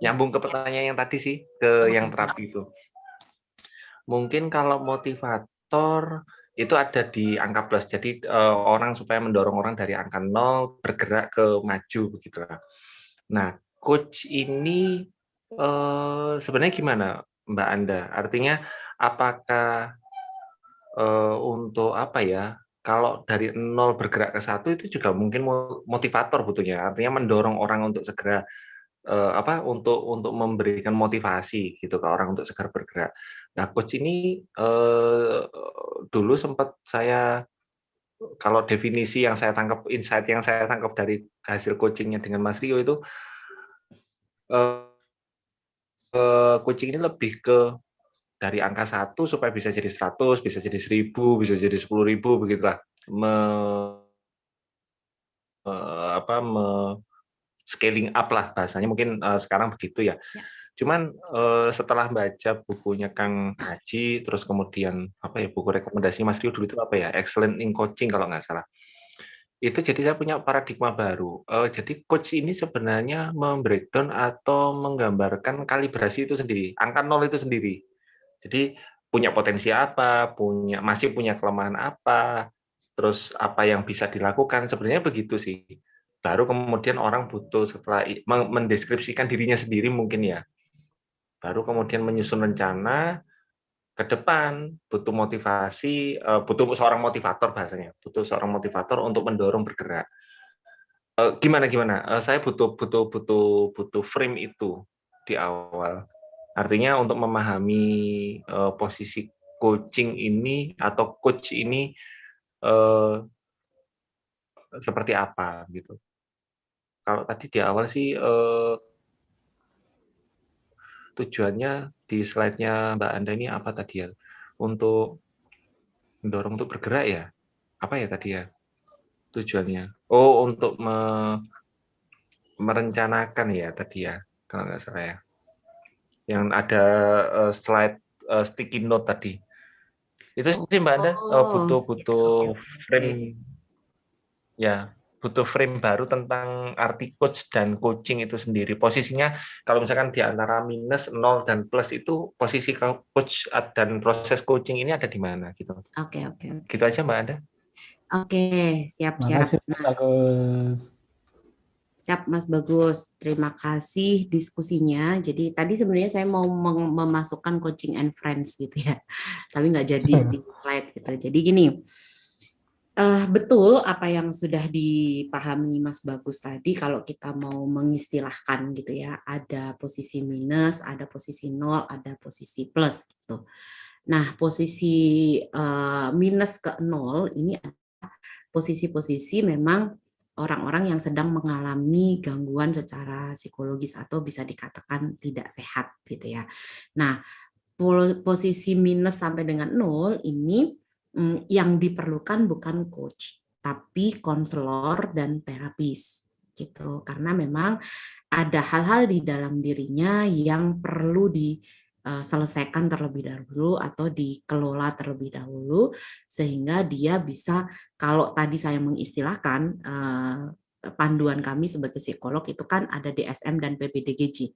Nyambung ke pertanyaan yang tadi sih, ke yang terapi itu. Mungkin kalau motivator itu ada di angka plus. Jadi orang supaya mendorong orang dari angka 0 bergerak ke maju begitu. Nah, coach ini sebenarnya gimana Mbak Anda? Artinya apakah untuk apa ya? Kalau dari 0 bergerak ke 1 itu juga mungkin motivator butuhnya. Artinya mendorong orang untuk segera untuk memberikan motivasi gitu ke orang untuk segera bergerak. Nah, coach ini dulu sempat saya, kalau definisi yang saya tangkap, insight yang saya tangkap dari hasil coachingnya dengan Mas Rio itu, coaching ini lebih ke dari angka 1 supaya bisa jadi 100, bisa jadi 1000, bisa jadi 10.000 begitulah. Scaling up lah bahasanya mungkin sekarang begitu ya. Cuman setelah baca bukunya Kang Haji, terus kemudian apa ya, buku rekomendasi Mas Rio dulu itu apa ya, Excellent in Coaching kalau nggak salah. Itu jadi saya punya paradigma baru. Jadi coach ini sebenarnya membreakdown atau menggambarkan kalibrasi itu sendiri, angka 0 itu sendiri. Jadi punya potensi apa, masih punya kelemahan apa, terus apa yang bisa dilakukan, sebenarnya begitu sih. Baru kemudian orang butuh setelah mendeskripsikan dirinya sendiri mungkin ya. Baru kemudian menyusun rencana ke depan, butuh motivasi, butuh seorang motivator bahasanya, butuh seorang motivator untuk mendorong bergerak. Gimana? Saya butuh frame itu di awal. Artinya untuk memahami posisi coaching ini atau coach ini seperti apa gitu. Kalau tadi di awal sih tujuannya di slide-nya Mbak Anda ini apa tadi ya? Untuk mendorong untuk bergerak ya? Apa ya tadi ya tujuannya? Oh, untuk merencanakan ya tadi ya, kalau nggak salah ya. Yang ada slide sticky note tadi. Itu sih Mbak Anda butuh frame ya, butuh frame baru tentang arti coach dan coaching itu sendiri. Posisinya kalau misalkan di antara minus, 0 dan plus itu posisi coach dan proses coaching ini ada di mana gitu. Oke. Gitu aja Mbak Anda. Oke, siap. Makasih Mas Agus. Siap Mas Bagus, terima kasih diskusinya. Jadi tadi sebenarnya saya mau memasukkan coaching and friends gitu ya, tapi nggak jadi di slide gitu. Jadi gini, betul apa yang sudah dipahami Mas Bagus tadi, kalau kita mau mengistilahkan gitu ya, ada posisi minus, ada posisi 0, ada posisi plus gitu. Nah, posisi minus ke 0 ini adalah posisi-posisi memang orang-orang yang sedang mengalami gangguan secara psikologis atau bisa dikatakan tidak sehat gitu ya. Nah, posisi minus sampai dengan 0 ini yang diperlukan bukan coach, tapi konselor dan terapis gitu. Karena memang ada hal-hal di dalam dirinya yang perlu diselesaikan terlebih dahulu atau dikelola terlebih dahulu sehingga dia bisa, kalau tadi saya mengistilahkan panduan kami sebagai psikolog itu kan ada DSM dan PPDGJ.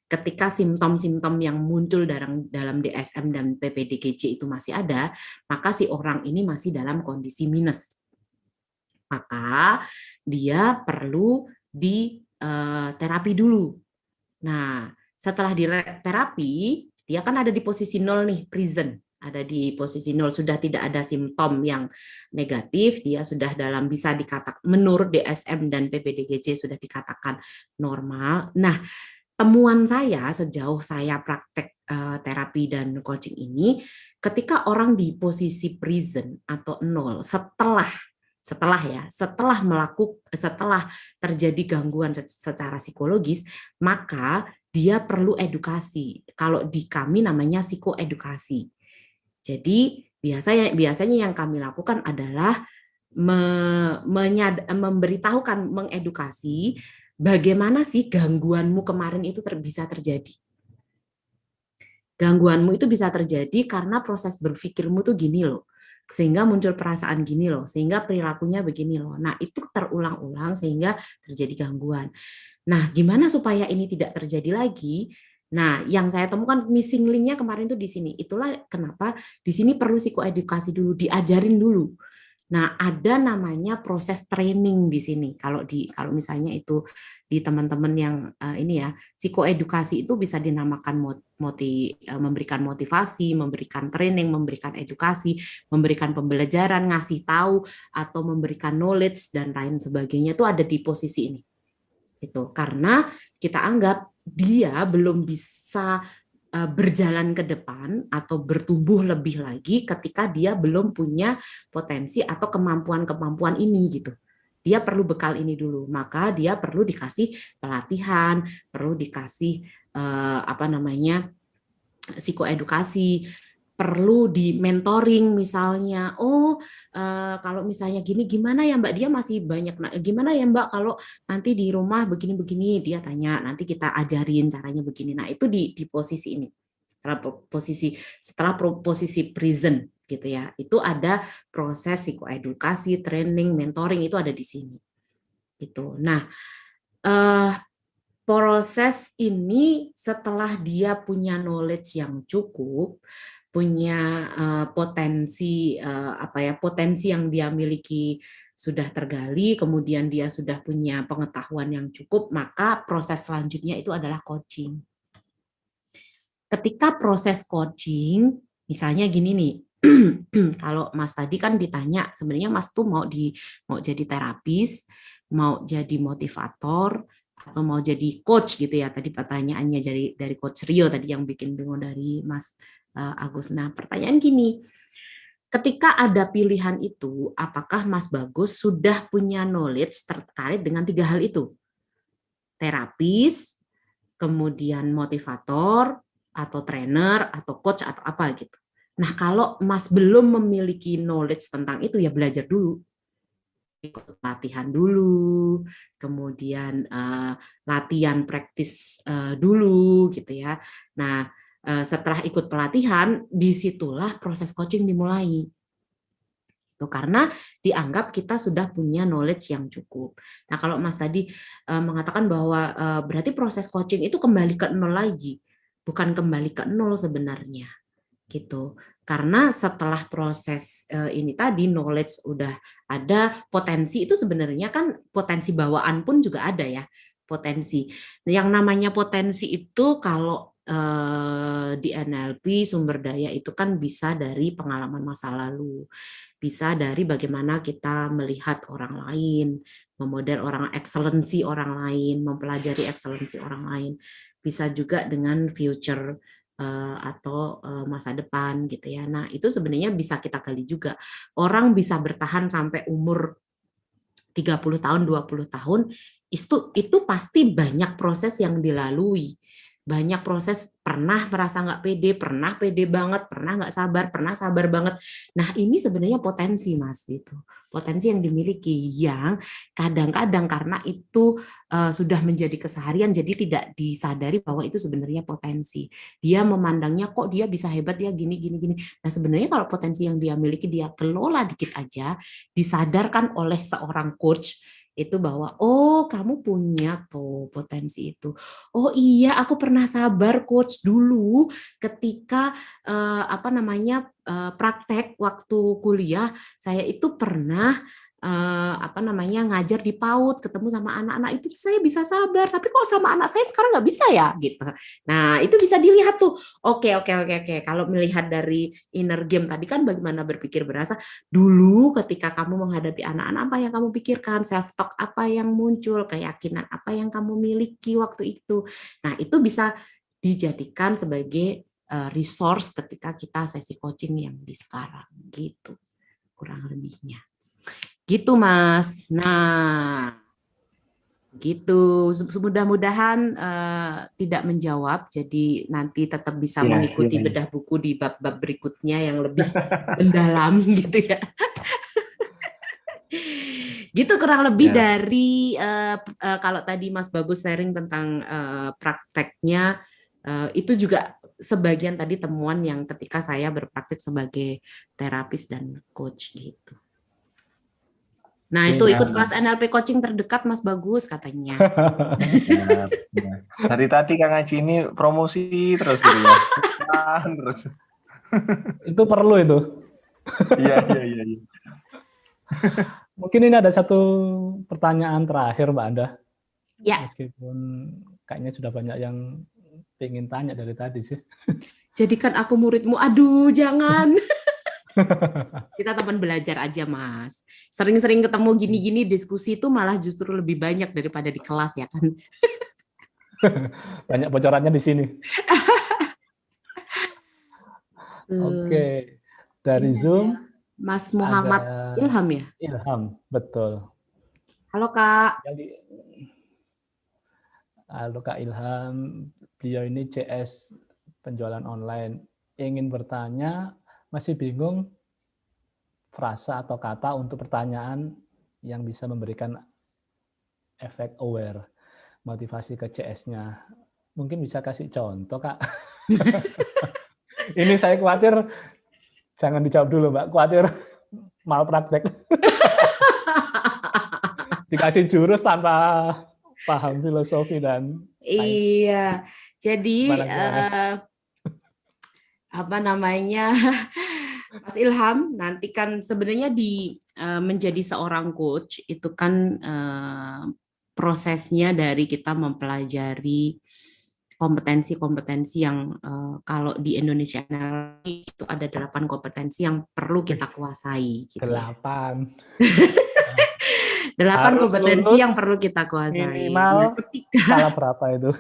Ketika simptom-simptom yang muncul dalam DSM dan PPDGJ itu masih ada, maka si orang ini masih dalam kondisi minus. Maka dia perlu di terapi dulu. Nah, setelah di terapi, dia kan ada di posisi 0 nih, present. Ada di posisi 0, sudah tidak ada simptom yang negatif, dia sudah dalam bisa dikatakan, menurut DSM dan PPDGJ sudah dikatakan normal. Nah, temuan saya sejauh saya praktek terapi dan coaching ini, ketika orang di posisi present atau 0, setelah terjadi gangguan secara psikologis, maka dia perlu edukasi. Kalau di kami namanya psikoedukasi. Jadi biasanya yang kami lakukan adalah memberitahukan, mengedukasi bagaimana sih gangguanmu kemarin itu bisa terjadi. Gangguanmu itu bisa terjadi karena proses berpikirmu tuh gini loh. Sehingga muncul perasaan gini loh, sehingga perilakunya begini loh. Nah, itu terulang-ulang sehingga terjadi gangguan. Nah, gimana supaya ini tidak terjadi lagi? Nah, yang saya temukan missing link-nya kemarin tuh di sini. Itulah kenapa di sini perlu psikoedukasi dulu, diajarin dulu. Nah, ada namanya proses training di sini. Kalau misalnya itu di teman-teman yang ini ya, psikoedukasi itu bisa dinamakan memberikan motivasi, memberikan training, memberikan edukasi, memberikan pembelajaran, ngasih tahu atau memberikan knowledge dan lain sebagainya itu ada di posisi ini. Itu karena kita anggap dia belum bisa berjalan ke depan atau bertumbuh lebih lagi ketika dia belum punya potensi atau kemampuan-kemampuan ini gitu. Dia perlu bekal ini dulu, maka dia perlu dikasih pelatihan, perlu dikasih psikoedukasi. perlu di mentoring misalnya. Kalau misalnya gini gimana ya Mbak, dia masih banyak. Nah, gimana ya Mbak kalau nanti di rumah begini-begini, dia tanya, nanti kita ajarin caranya begini. Nah, itu di posisi ini. Setelah posisi present gitu ya. Itu ada proses psikoedukasi, training, mentoring itu ada di sini. Gitu. Nah, proses ini setelah dia punya knowledge yang cukup, punya potensi potensi yang dia miliki sudah tergali, kemudian dia sudah punya pengetahuan yang cukup, maka proses selanjutnya itu adalah coaching. Ketika proses coaching, misalnya gini nih, kalau Mas tadi kan ditanya, sebenarnya Mas tuh mau jadi terapis, mau jadi motivator, atau mau jadi coach gitu ya. Tadi pertanyaannya dari Coach Rio tadi yang bikin bingung dari Mas Agus. Nah, pertanyaan gini, ketika ada pilihan itu, apakah Mas Bagus sudah punya knowledge terkait dengan 3 hal itu? Terapis, kemudian motivator, atau trainer, atau coach, atau apa gitu. Nah, kalau Mas belum memiliki knowledge tentang itu, ya belajar dulu. Ikut latihan dulu, kemudian latihan praktis dulu gitu ya. Nah, setelah ikut pelatihan, disitulah proses coaching dimulai. Itu karena dianggap kita sudah punya knowledge yang cukup. Nah, kalau Mas tadi mengatakan bahwa berarti proses coaching itu kembali ke nol lagi, bukan kembali ke nol sebenarnya. Gitu. Karena setelah proses ini tadi knowledge udah ada, potensi itu sebenarnya kan potensi bawaan pun juga ada ya, potensi. Yang namanya potensi itu kalau di NLP sumber daya itu kan bisa dari pengalaman masa lalu, bisa dari bagaimana kita melihat orang lain, memodel orang, excellency orang lain, mempelajari excellency orang lain, bisa juga dengan future atau masa depan gitu ya. Nah, itu sebenarnya bisa kita gali juga. Orang bisa bertahan sampai umur 30 tahun, 20 tahun, itu pasti banyak proses yang dilalui. Banyak proses, pernah merasa nggak pede, pernah pede banget, pernah nggak sabar, pernah sabar banget. Nah, ini sebenarnya potensi, Mas, gitu. Potensi yang dimiliki, yang kadang-kadang karena itu sudah menjadi keseharian, jadi tidak disadari bahwa itu sebenarnya potensi. Dia memandangnya kok dia bisa hebat, dia gini, gini, gini. Nah, sebenarnya kalau potensi yang dia miliki, dia kelola dikit aja, disadarkan oleh seorang coach, itu bahwa oh kamu punya tuh potensi itu. Oh iya, aku pernah sabar coach dulu ketika praktek waktu kuliah, saya itu pernah ngajar di PAUD, ketemu sama anak-anak itu saya bisa sabar, tapi kok sama anak saya sekarang nggak bisa ya gitu. Nah, itu bisa dilihat tuh. Oke. Kalau melihat dari inner game tadi kan bagaimana berpikir berasa dulu ketika kamu menghadapi anak-anak, apa yang kamu pikirkan, self talk apa yang muncul, keyakinan apa yang kamu miliki waktu itu. Nah, itu bisa dijadikan sebagai resource ketika kita sesi coaching yang di sekarang gitu. Kurang lebihnya. Gitu, Mas. Nah, gitu. Mudah-mudahan tidak menjawab, jadi nanti tetap bisa mengikuti bedah buku di bab-bab berikutnya yang lebih mendalam gitu ya. Gitu kurang lebih dari kalau tadi Mas Bagus sharing tentang prakteknya, itu juga sebagian tadi temuan yang ketika saya berpraktik sebagai terapis dan coach gitu. Nah, itu ikut kelas NLP coaching terdekat Mas Bagus katanya. Dari tadi Kang Aji ini promosi terus gitu ya. Terus. Itu perlu itu. Iya. Mungkin ini ada satu pertanyaan terakhir Mbak Anda. Ya. Meskipun kayaknya sudah banyak yang ingin tanya dari tadi sih. Jadikan aku muridmu. Aduh, jangan. Kita teman belajar aja, Mas. Sering-sering ketemu gini-gini diskusi itu malah justru lebih banyak daripada di kelas ya kan. Banyak bocorannya di sini. Oke. Dari Zoom Mas Muhammad Ilham ya? Ilham, betul. Halo, Kak. Halo Kak Ilham. Beliau ini CS penjualan online. ingin bertanya, masih bingung frasa atau kata untuk pertanyaan yang bisa memberikan efek aware, motivasi ke CS-nya. Mungkin bisa kasih contoh, Kak. Ini saya khawatir, jangan dijawab dulu, Mbak. Khawatir malpraktek. Dikasih jurus tanpa paham filosofi dan Iya, jadi gimana. apa namanya, Mas Ilham, nanti kan sebenarnya menjadi seorang coach itu kan prosesnya dari kita mempelajari kompetensi-kompetensi yang kalau di Indonesia itu ada 8 kompetensi yang perlu kita kuasai. Gitu. 8 Harus kompetensi lulus yang perlu kita kuasai. minimal skala berapa itu?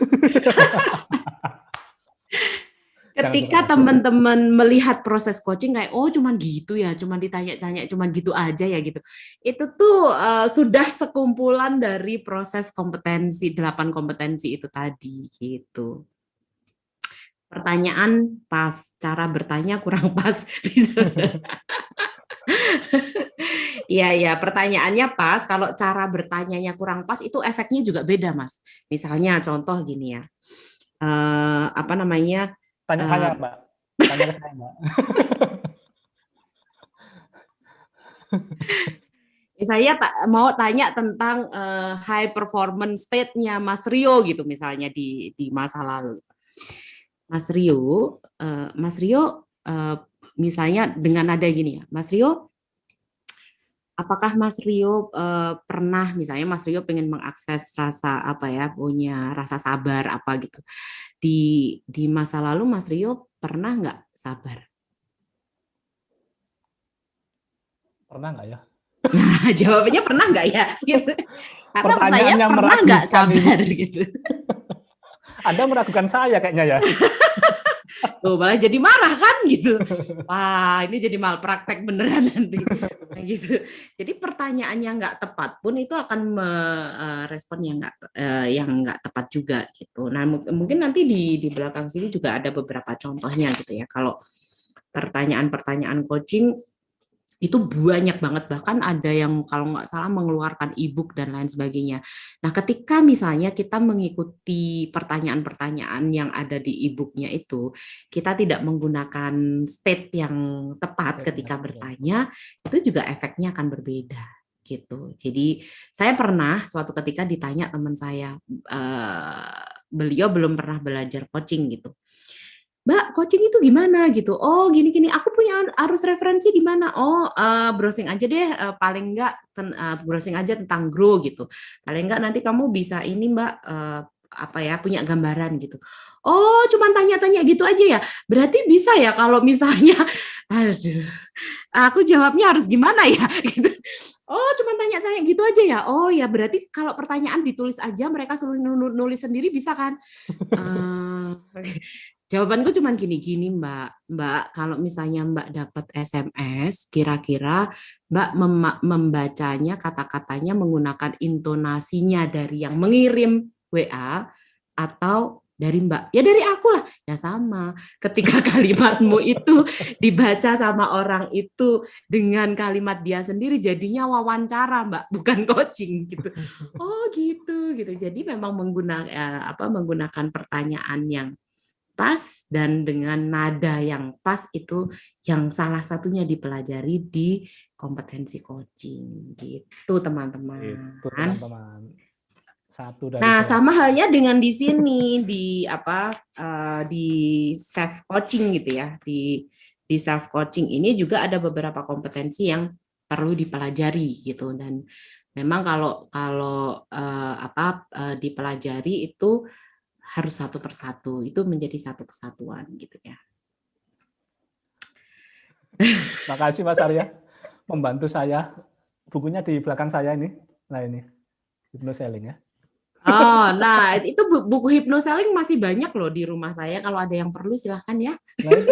Ketika teman-teman melihat proses coaching kayak cuman gitu ya, cuman ditanya-tanya, cuman gitu aja ya gitu. Itu tuh sudah sekumpulan dari proses kompetensi 8 kompetensi itu tadi gitu. Pertanyaan pas, cara bertanya kurang pas. Iya, pertanyaannya pas. Kalau cara bertanyanya kurang pas, itu efeknya juga beda, Mas. Misalnya contoh gini ya, apa namanya? Tanya Mbak. Tanya ke saya, Mbak. Saya mau tanya tentang high performance state-nya Mas Rio gitu misalnya di masa lalu. Mas Rio misalnya dengan nada gini ya, Mas Rio, apakah Mas Rio pernah misalnya Mas Rio pengen mengakses rasa apa ya, punya rasa sabar apa gitu. Di masa lalu Mas Rio pernah nggak sabar? Pernah nggak ya? Nah, jawabannya pernah nggak ya? Gitu. Karena pertanyaannya pernah nggak sabar gitu. Anda meragukan saya kayaknya ya. Tuh malah jadi marah kan gitu. Wah, ini jadi malpraktek beneran nanti. Nah, gitu. Jadi pertanyaannya nggak tepat pun itu akan merespon yang nggak tepat juga gitu. Nah, mungkin nanti di belakang sini juga ada beberapa contohnya gitu ya. Kalau pertanyaan-pertanyaan coaching itu banyak banget, bahkan ada yang kalau nggak salah mengeluarkan e-book dan lain sebagainya. Nah, ketika misalnya kita mengikuti pertanyaan-pertanyaan yang ada di e-booknya itu, kita tidak menggunakan state yang tepat ketika bertanya, itu juga efeknya akan berbeda gitu. Jadi saya pernah suatu ketika ditanya teman saya, beliau belum pernah belajar coaching gitu. Mbak, coaching itu gimana gitu? Oh, gini-gini. Aku punya harus referensi di mana? Oh, browsing aja deh. Paling enggak browsing aja tentang grow gitu. Paling enggak nanti kamu bisa ini Mbak apa ya, punya gambaran gitu. Oh, cuman tanya-tanya gitu aja ya. Berarti bisa ya kalau misalnya, aduh, aku jawabnya harus gimana ya? Gitu. Oh, cuman tanya-tanya gitu aja ya. Oh ya, berarti kalau pertanyaan ditulis aja, mereka suruh nulis sendiri bisa kan? Jawabanku cuma gini-gini, Mbak, kalau misalnya Mbak dapat SMS, kira-kira Mbak membacanya, kata-katanya menggunakan intonasinya dari yang mengirim WA atau dari Mbak? Ya dari aku lah. Ya sama. Ketika kalimatmu itu dibaca sama orang itu dengan kalimat dia sendiri, jadinya wawancara, Mbak, bukan coaching gitu. Oh gitu. Jadi memang menggunakan pertanyaan yang pas dan dengan nada yang pas itu yang salah satunya dipelajari di kompetensi coaching gitu teman-teman. Itu teman-teman. Satu dari Nah, sama halnya dengan di sini di self coaching gitu ya. Di self coaching ini juga ada beberapa kompetensi yang perlu dipelajari gitu, dan memang kalau dipelajari itu harus satu persatu, itu menjadi satu kesatuan gitu ya. Makasih Mas Arya membantu saya. Bukunya di belakang saya ini. Nah ini hypnoselling ya. Oh, nah itu buku hypnoselling masih banyak loh di rumah saya. Kalau ada yang perlu silahkan ya. Nah, itu.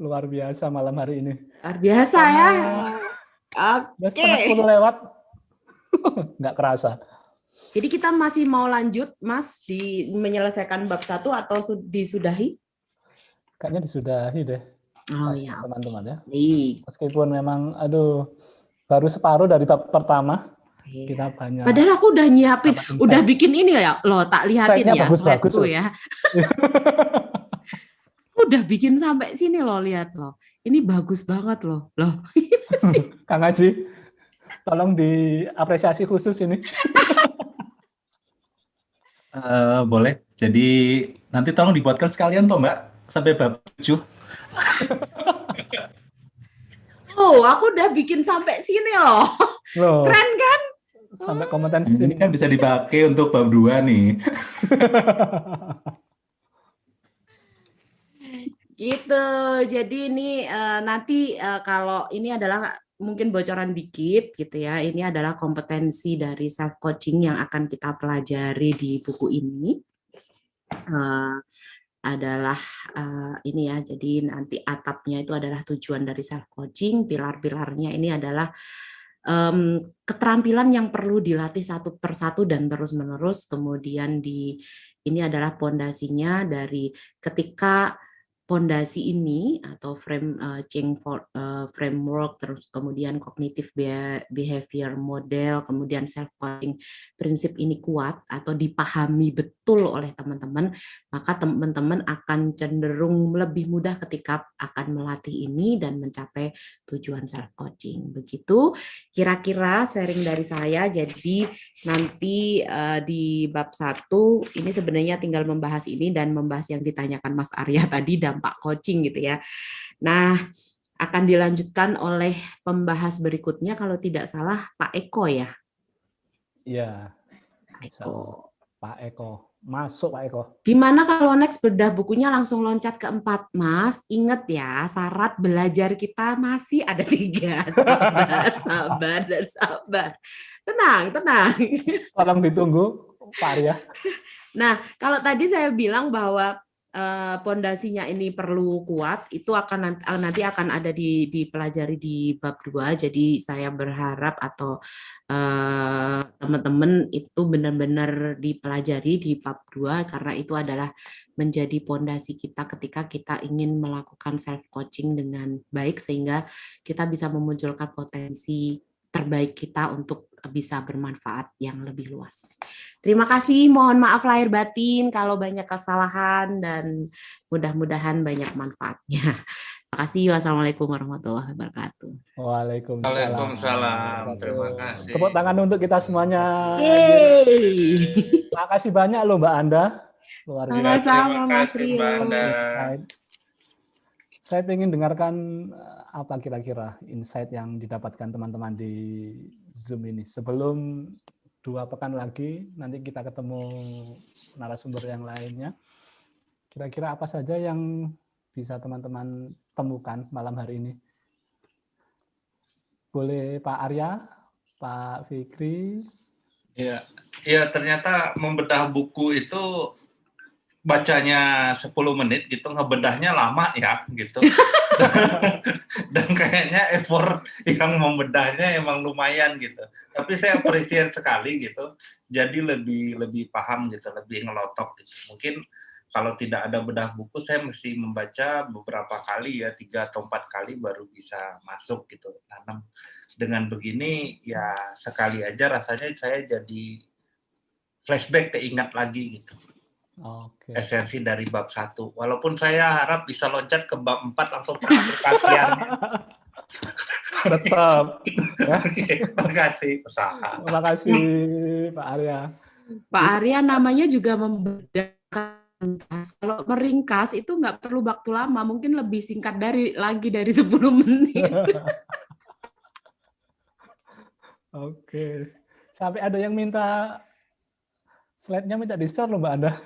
Luar biasa malam hari ini. Luar biasa ya. Oke. 9:30 lewat. Nggak kerasa. Jadi kita masih mau lanjut, Mas, di menyelesaikan bab 1 atau disudahi? Kayaknya disudahi deh. Oh Kasihan ya, teman-teman ya. baik. Meskipun memang, aduh, baru separuh dari bab pertama, Iya. kita banyak. Padahal aku udah nyiapin, dapat udah insight. bikin ini ya, loh tak lihatin Slide-nya ya, bagus-bagus slide-ku loh. ya. Udah bikin sampai sini loh, lihat loh. Ini bagus banget loh. Loh. Kang Haji, tolong diapresiasi khusus ini. Boleh. Jadi nanti tolong dibuatkan sekalian toh Mbak, sampai bab 7. Oh, aku udah bikin sampai sini loh. Loh, Keren kan? sampai kompetensi Ini kan bisa dipakai untuk bab 2 nih. Gitu. Jadi ini nanti kalau ini adalah mungkin bocoran dikit gitu ya. Ini adalah kompetensi dari self coaching yang akan kita pelajari di buku ini. Adalah ini ya. Jadi nanti atapnya itu adalah tujuan dari self coaching, pilar-pilarnya ini adalah keterampilan yang perlu dilatih satu persatu dan terus-menerus. Kemudian ini adalah pondasinya dari ketika pondasi ini atau framework, terus kemudian cognitive behavior model, kemudian self coaching prinsip ini kuat atau dipahami betul oleh teman-teman, maka teman-teman akan cenderung lebih mudah ketika akan melatih ini dan mencapai tujuan self coaching. Begitu kira-kira sharing dari saya. Jadi nanti di bab 1 ini sebenarnya tinggal membahas ini dan membahas yang ditanyakan Mas Arya tadi, dampak coaching gitu ya. Nah, akan dilanjutkan oleh pembahas berikutnya kalau tidak salah Pak Eko ya. Iya. Pak Eko. Pak Eko. Masuk Pak Eko. Gimana kalau next bedah bukunya langsung loncat ke 4, Mas? Ingat ya, syarat belajar kita masih ada 3. Sabar, sabar, dan sabar. Tenang, tenang. Tolong ditunggu, Pak Arya. Nah, kalau tadi saya bilang bahwa pondasinya ini perlu kuat, itu akan nanti akan ada dipelajari di bab 2. Jadi saya berharap atau teman-teman itu benar-benar dipelajari di bab 2 karena itu adalah menjadi pondasi kita ketika kita ingin melakukan self coaching dengan baik sehingga kita bisa memunculkan potensi terbaik kita untuk bisa bermanfaat yang lebih luas. Terima kasih, mohon maaf lahir batin kalau banyak kesalahan dan mudah-mudahan banyak manfaatnya. Terima kasih. Wassalamualaikum warahmatullahi wabarakatuh. Waalaikumsalam. Terima kasih. Tepuk tangan untuk kita semuanya. Yeay. Terima kasih banyak loh Mbak Anda. Luar biasa. Sama-sama Mas Terima kasih, Rio. Mbak Anda. Saya ingin dengarkan apa kira-kira insight yang didapatkan teman-teman di Zoom ini. Sebelum 2 pekan lagi, nanti kita ketemu narasumber yang lainnya. Kira-kira apa saja yang bisa teman-teman temukan malam hari ini? Boleh Pak Arya, Pak Fikri? Ya, ternyata membedah buku itu bacanya 10 menit gitu, ngebedahnya lama ya gitu. Dan kayaknya effort yang membedahnya emang lumayan gitu. Tapi saya appreciate sekali gitu. Jadi lebih paham gitu, lebih ngelotok gitu. Mungkin kalau tidak ada bedah buku saya mesti membaca beberapa kali ya, 3 atau 4 kali baru bisa masuk gitu. Nah, dengan begini ya sekali aja rasanya saya jadi flashback, keingat lagi gitu. Oke. Esensi dari bab 1. Walaupun saya harap bisa loncat ke bab 4 langsung pengaplikasiannya. Tetap. Ya. Oke, terima kasih. Terima kasih Pak Arya. Pak Arya namanya juga membedakan. Kalau meringkas itu nggak perlu waktu lama, mungkin lebih singkat dari 10 menit. Oke. Sampai ada yang minta slide-nya minta di-share loh Mbak Anda.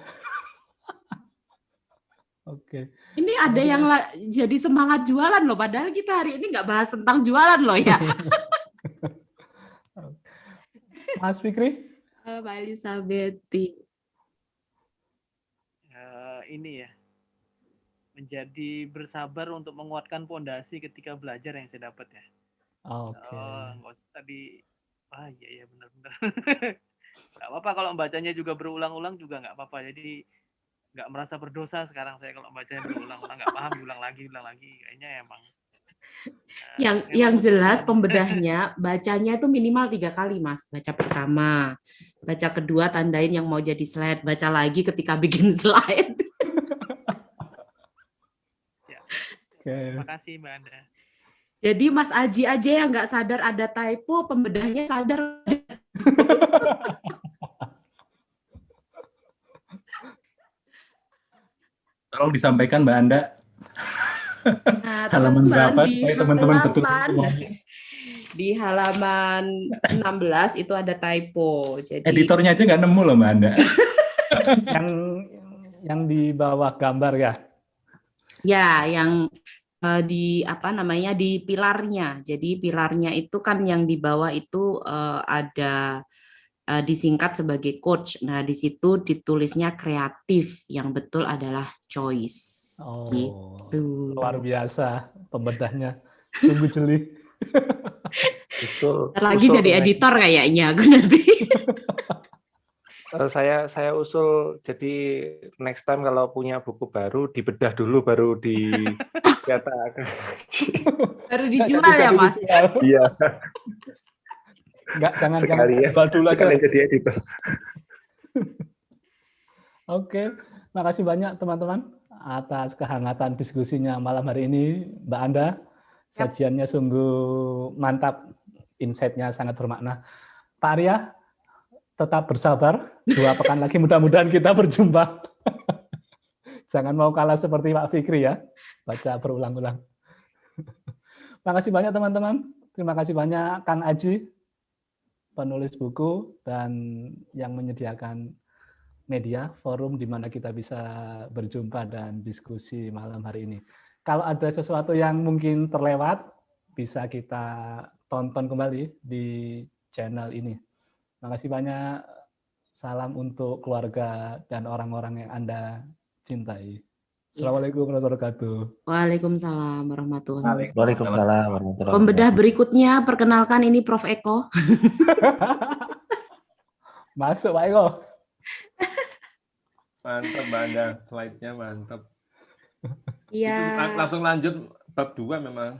Oke. Ini ada yang jadi semangat jualan loh, padahal kita hari ini nggak bahas tentang jualan loh ya. Mas Fikri? Mbak Elizabeth. Ini ya, menjadi bersabar untuk menguatkan pondasi ketika belajar yang saya dapat ya. Oke. Tadi, iya benar-benar. Nggak apa-apa kalau bacanya juga berulang-ulang juga nggak apa-apa. Jadi nggak merasa berdosa sekarang saya kalau bacanya berulang-ulang, nggak paham ulang lagi. Kayaknya emang yang jelas pembedahnya bacanya itu minimal 3 kali, Mas. Baca pertama, baca kedua tandain yang mau jadi slide, baca lagi ketika bikin slide. Terima kasih Mbak Anda. Jadi Mas Aji aja yang nggak sadar ada typo, pembedahnya sadar. Tolong disampaikan Mbak Anda. Nah, Halaman berapa di supaya teman-teman betul di halaman 16 itu ada typo. Jadi editornya aja nggak nemu loh Mbak Anda. yang di bawah gambar ya. ya yang di apa namanya di pilarnya. Jadi pilarnya itu kan yang di bawah itu ada disingkat sebagai coach. Nah, di situ ditulisnya kreatif, yang betul adalah choice. Oh, gitu. Luar biasa pembedahnya, sungguh jeli. Lagi jadi editor kayaknya aku nanti. Saya usul jadi next time kalau punya buku baru dibedah dulu baru dicetak. Baru dijual ya Mas? Iya. Jangan jual dulu aja. Jadi editor. Oke, makasih banyak teman-teman atas kehangatan diskusinya malam hari ini, Mbak Anda. Sajiannya sungguh mantap, insight-nya sangat bermakna. Pak Arya, tetap bersabar. 2 pekan lagi mudah-mudahan kita berjumpa. Jangan mau kalah seperti Pak Fikri ya, baca berulang-ulang. Makasih banyak teman-teman. Terima kasih banyak Kang Aji, penulis buku dan yang menyediakan media, forum di mana kita bisa berjumpa dan diskusi malam hari ini. Kalau ada sesuatu yang mungkin terlewat, bisa kita tonton kembali di channel ini. Makasih banyak. Salam untuk keluarga dan orang-orang yang Anda cintai. Assalamualaikum warahmatullahi wabarakatuh. Waalaikumsalam warahmatullahi wabarakatuh. Waalaikumsalam warahmatullahi wabarakatuh. Pembedah berikutnya, perkenalkan ini Prof. Eko. Masuk Pak Eko. Mantap Mbak Anda, slide-nya mantap. Iya. Langsung lanjut bab 2 memang.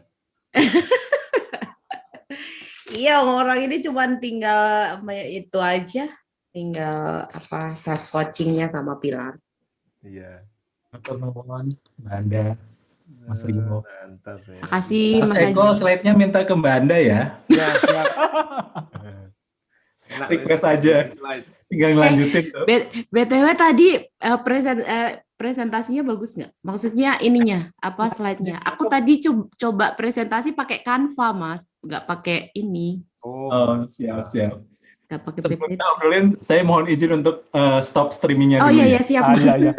Iya, orang ini cuma tinggal itu aja, tinggal apa self coachingnya sama pilar. Iya. Teman-teman, Mbak Anda, Mas Rimo. Mantap ya. Makasih Mas Eko, Aji. slide-nya minta ke Mbak Anda ya. Ya, siap. Request aja. Tinggal lanjutin. BTW tadi presentasinya bagus nggak? Maksudnya ininya, apa slide-nya? Aku tadi coba presentasi pakai Canva, Mas. Nggak pakai ini. Oh, siap. Nggak pakai Sebelum PPT. kita obrolin, saya mohon izin untuk stop streamingnya Oh dulu. iya, siap, Mas. Iya.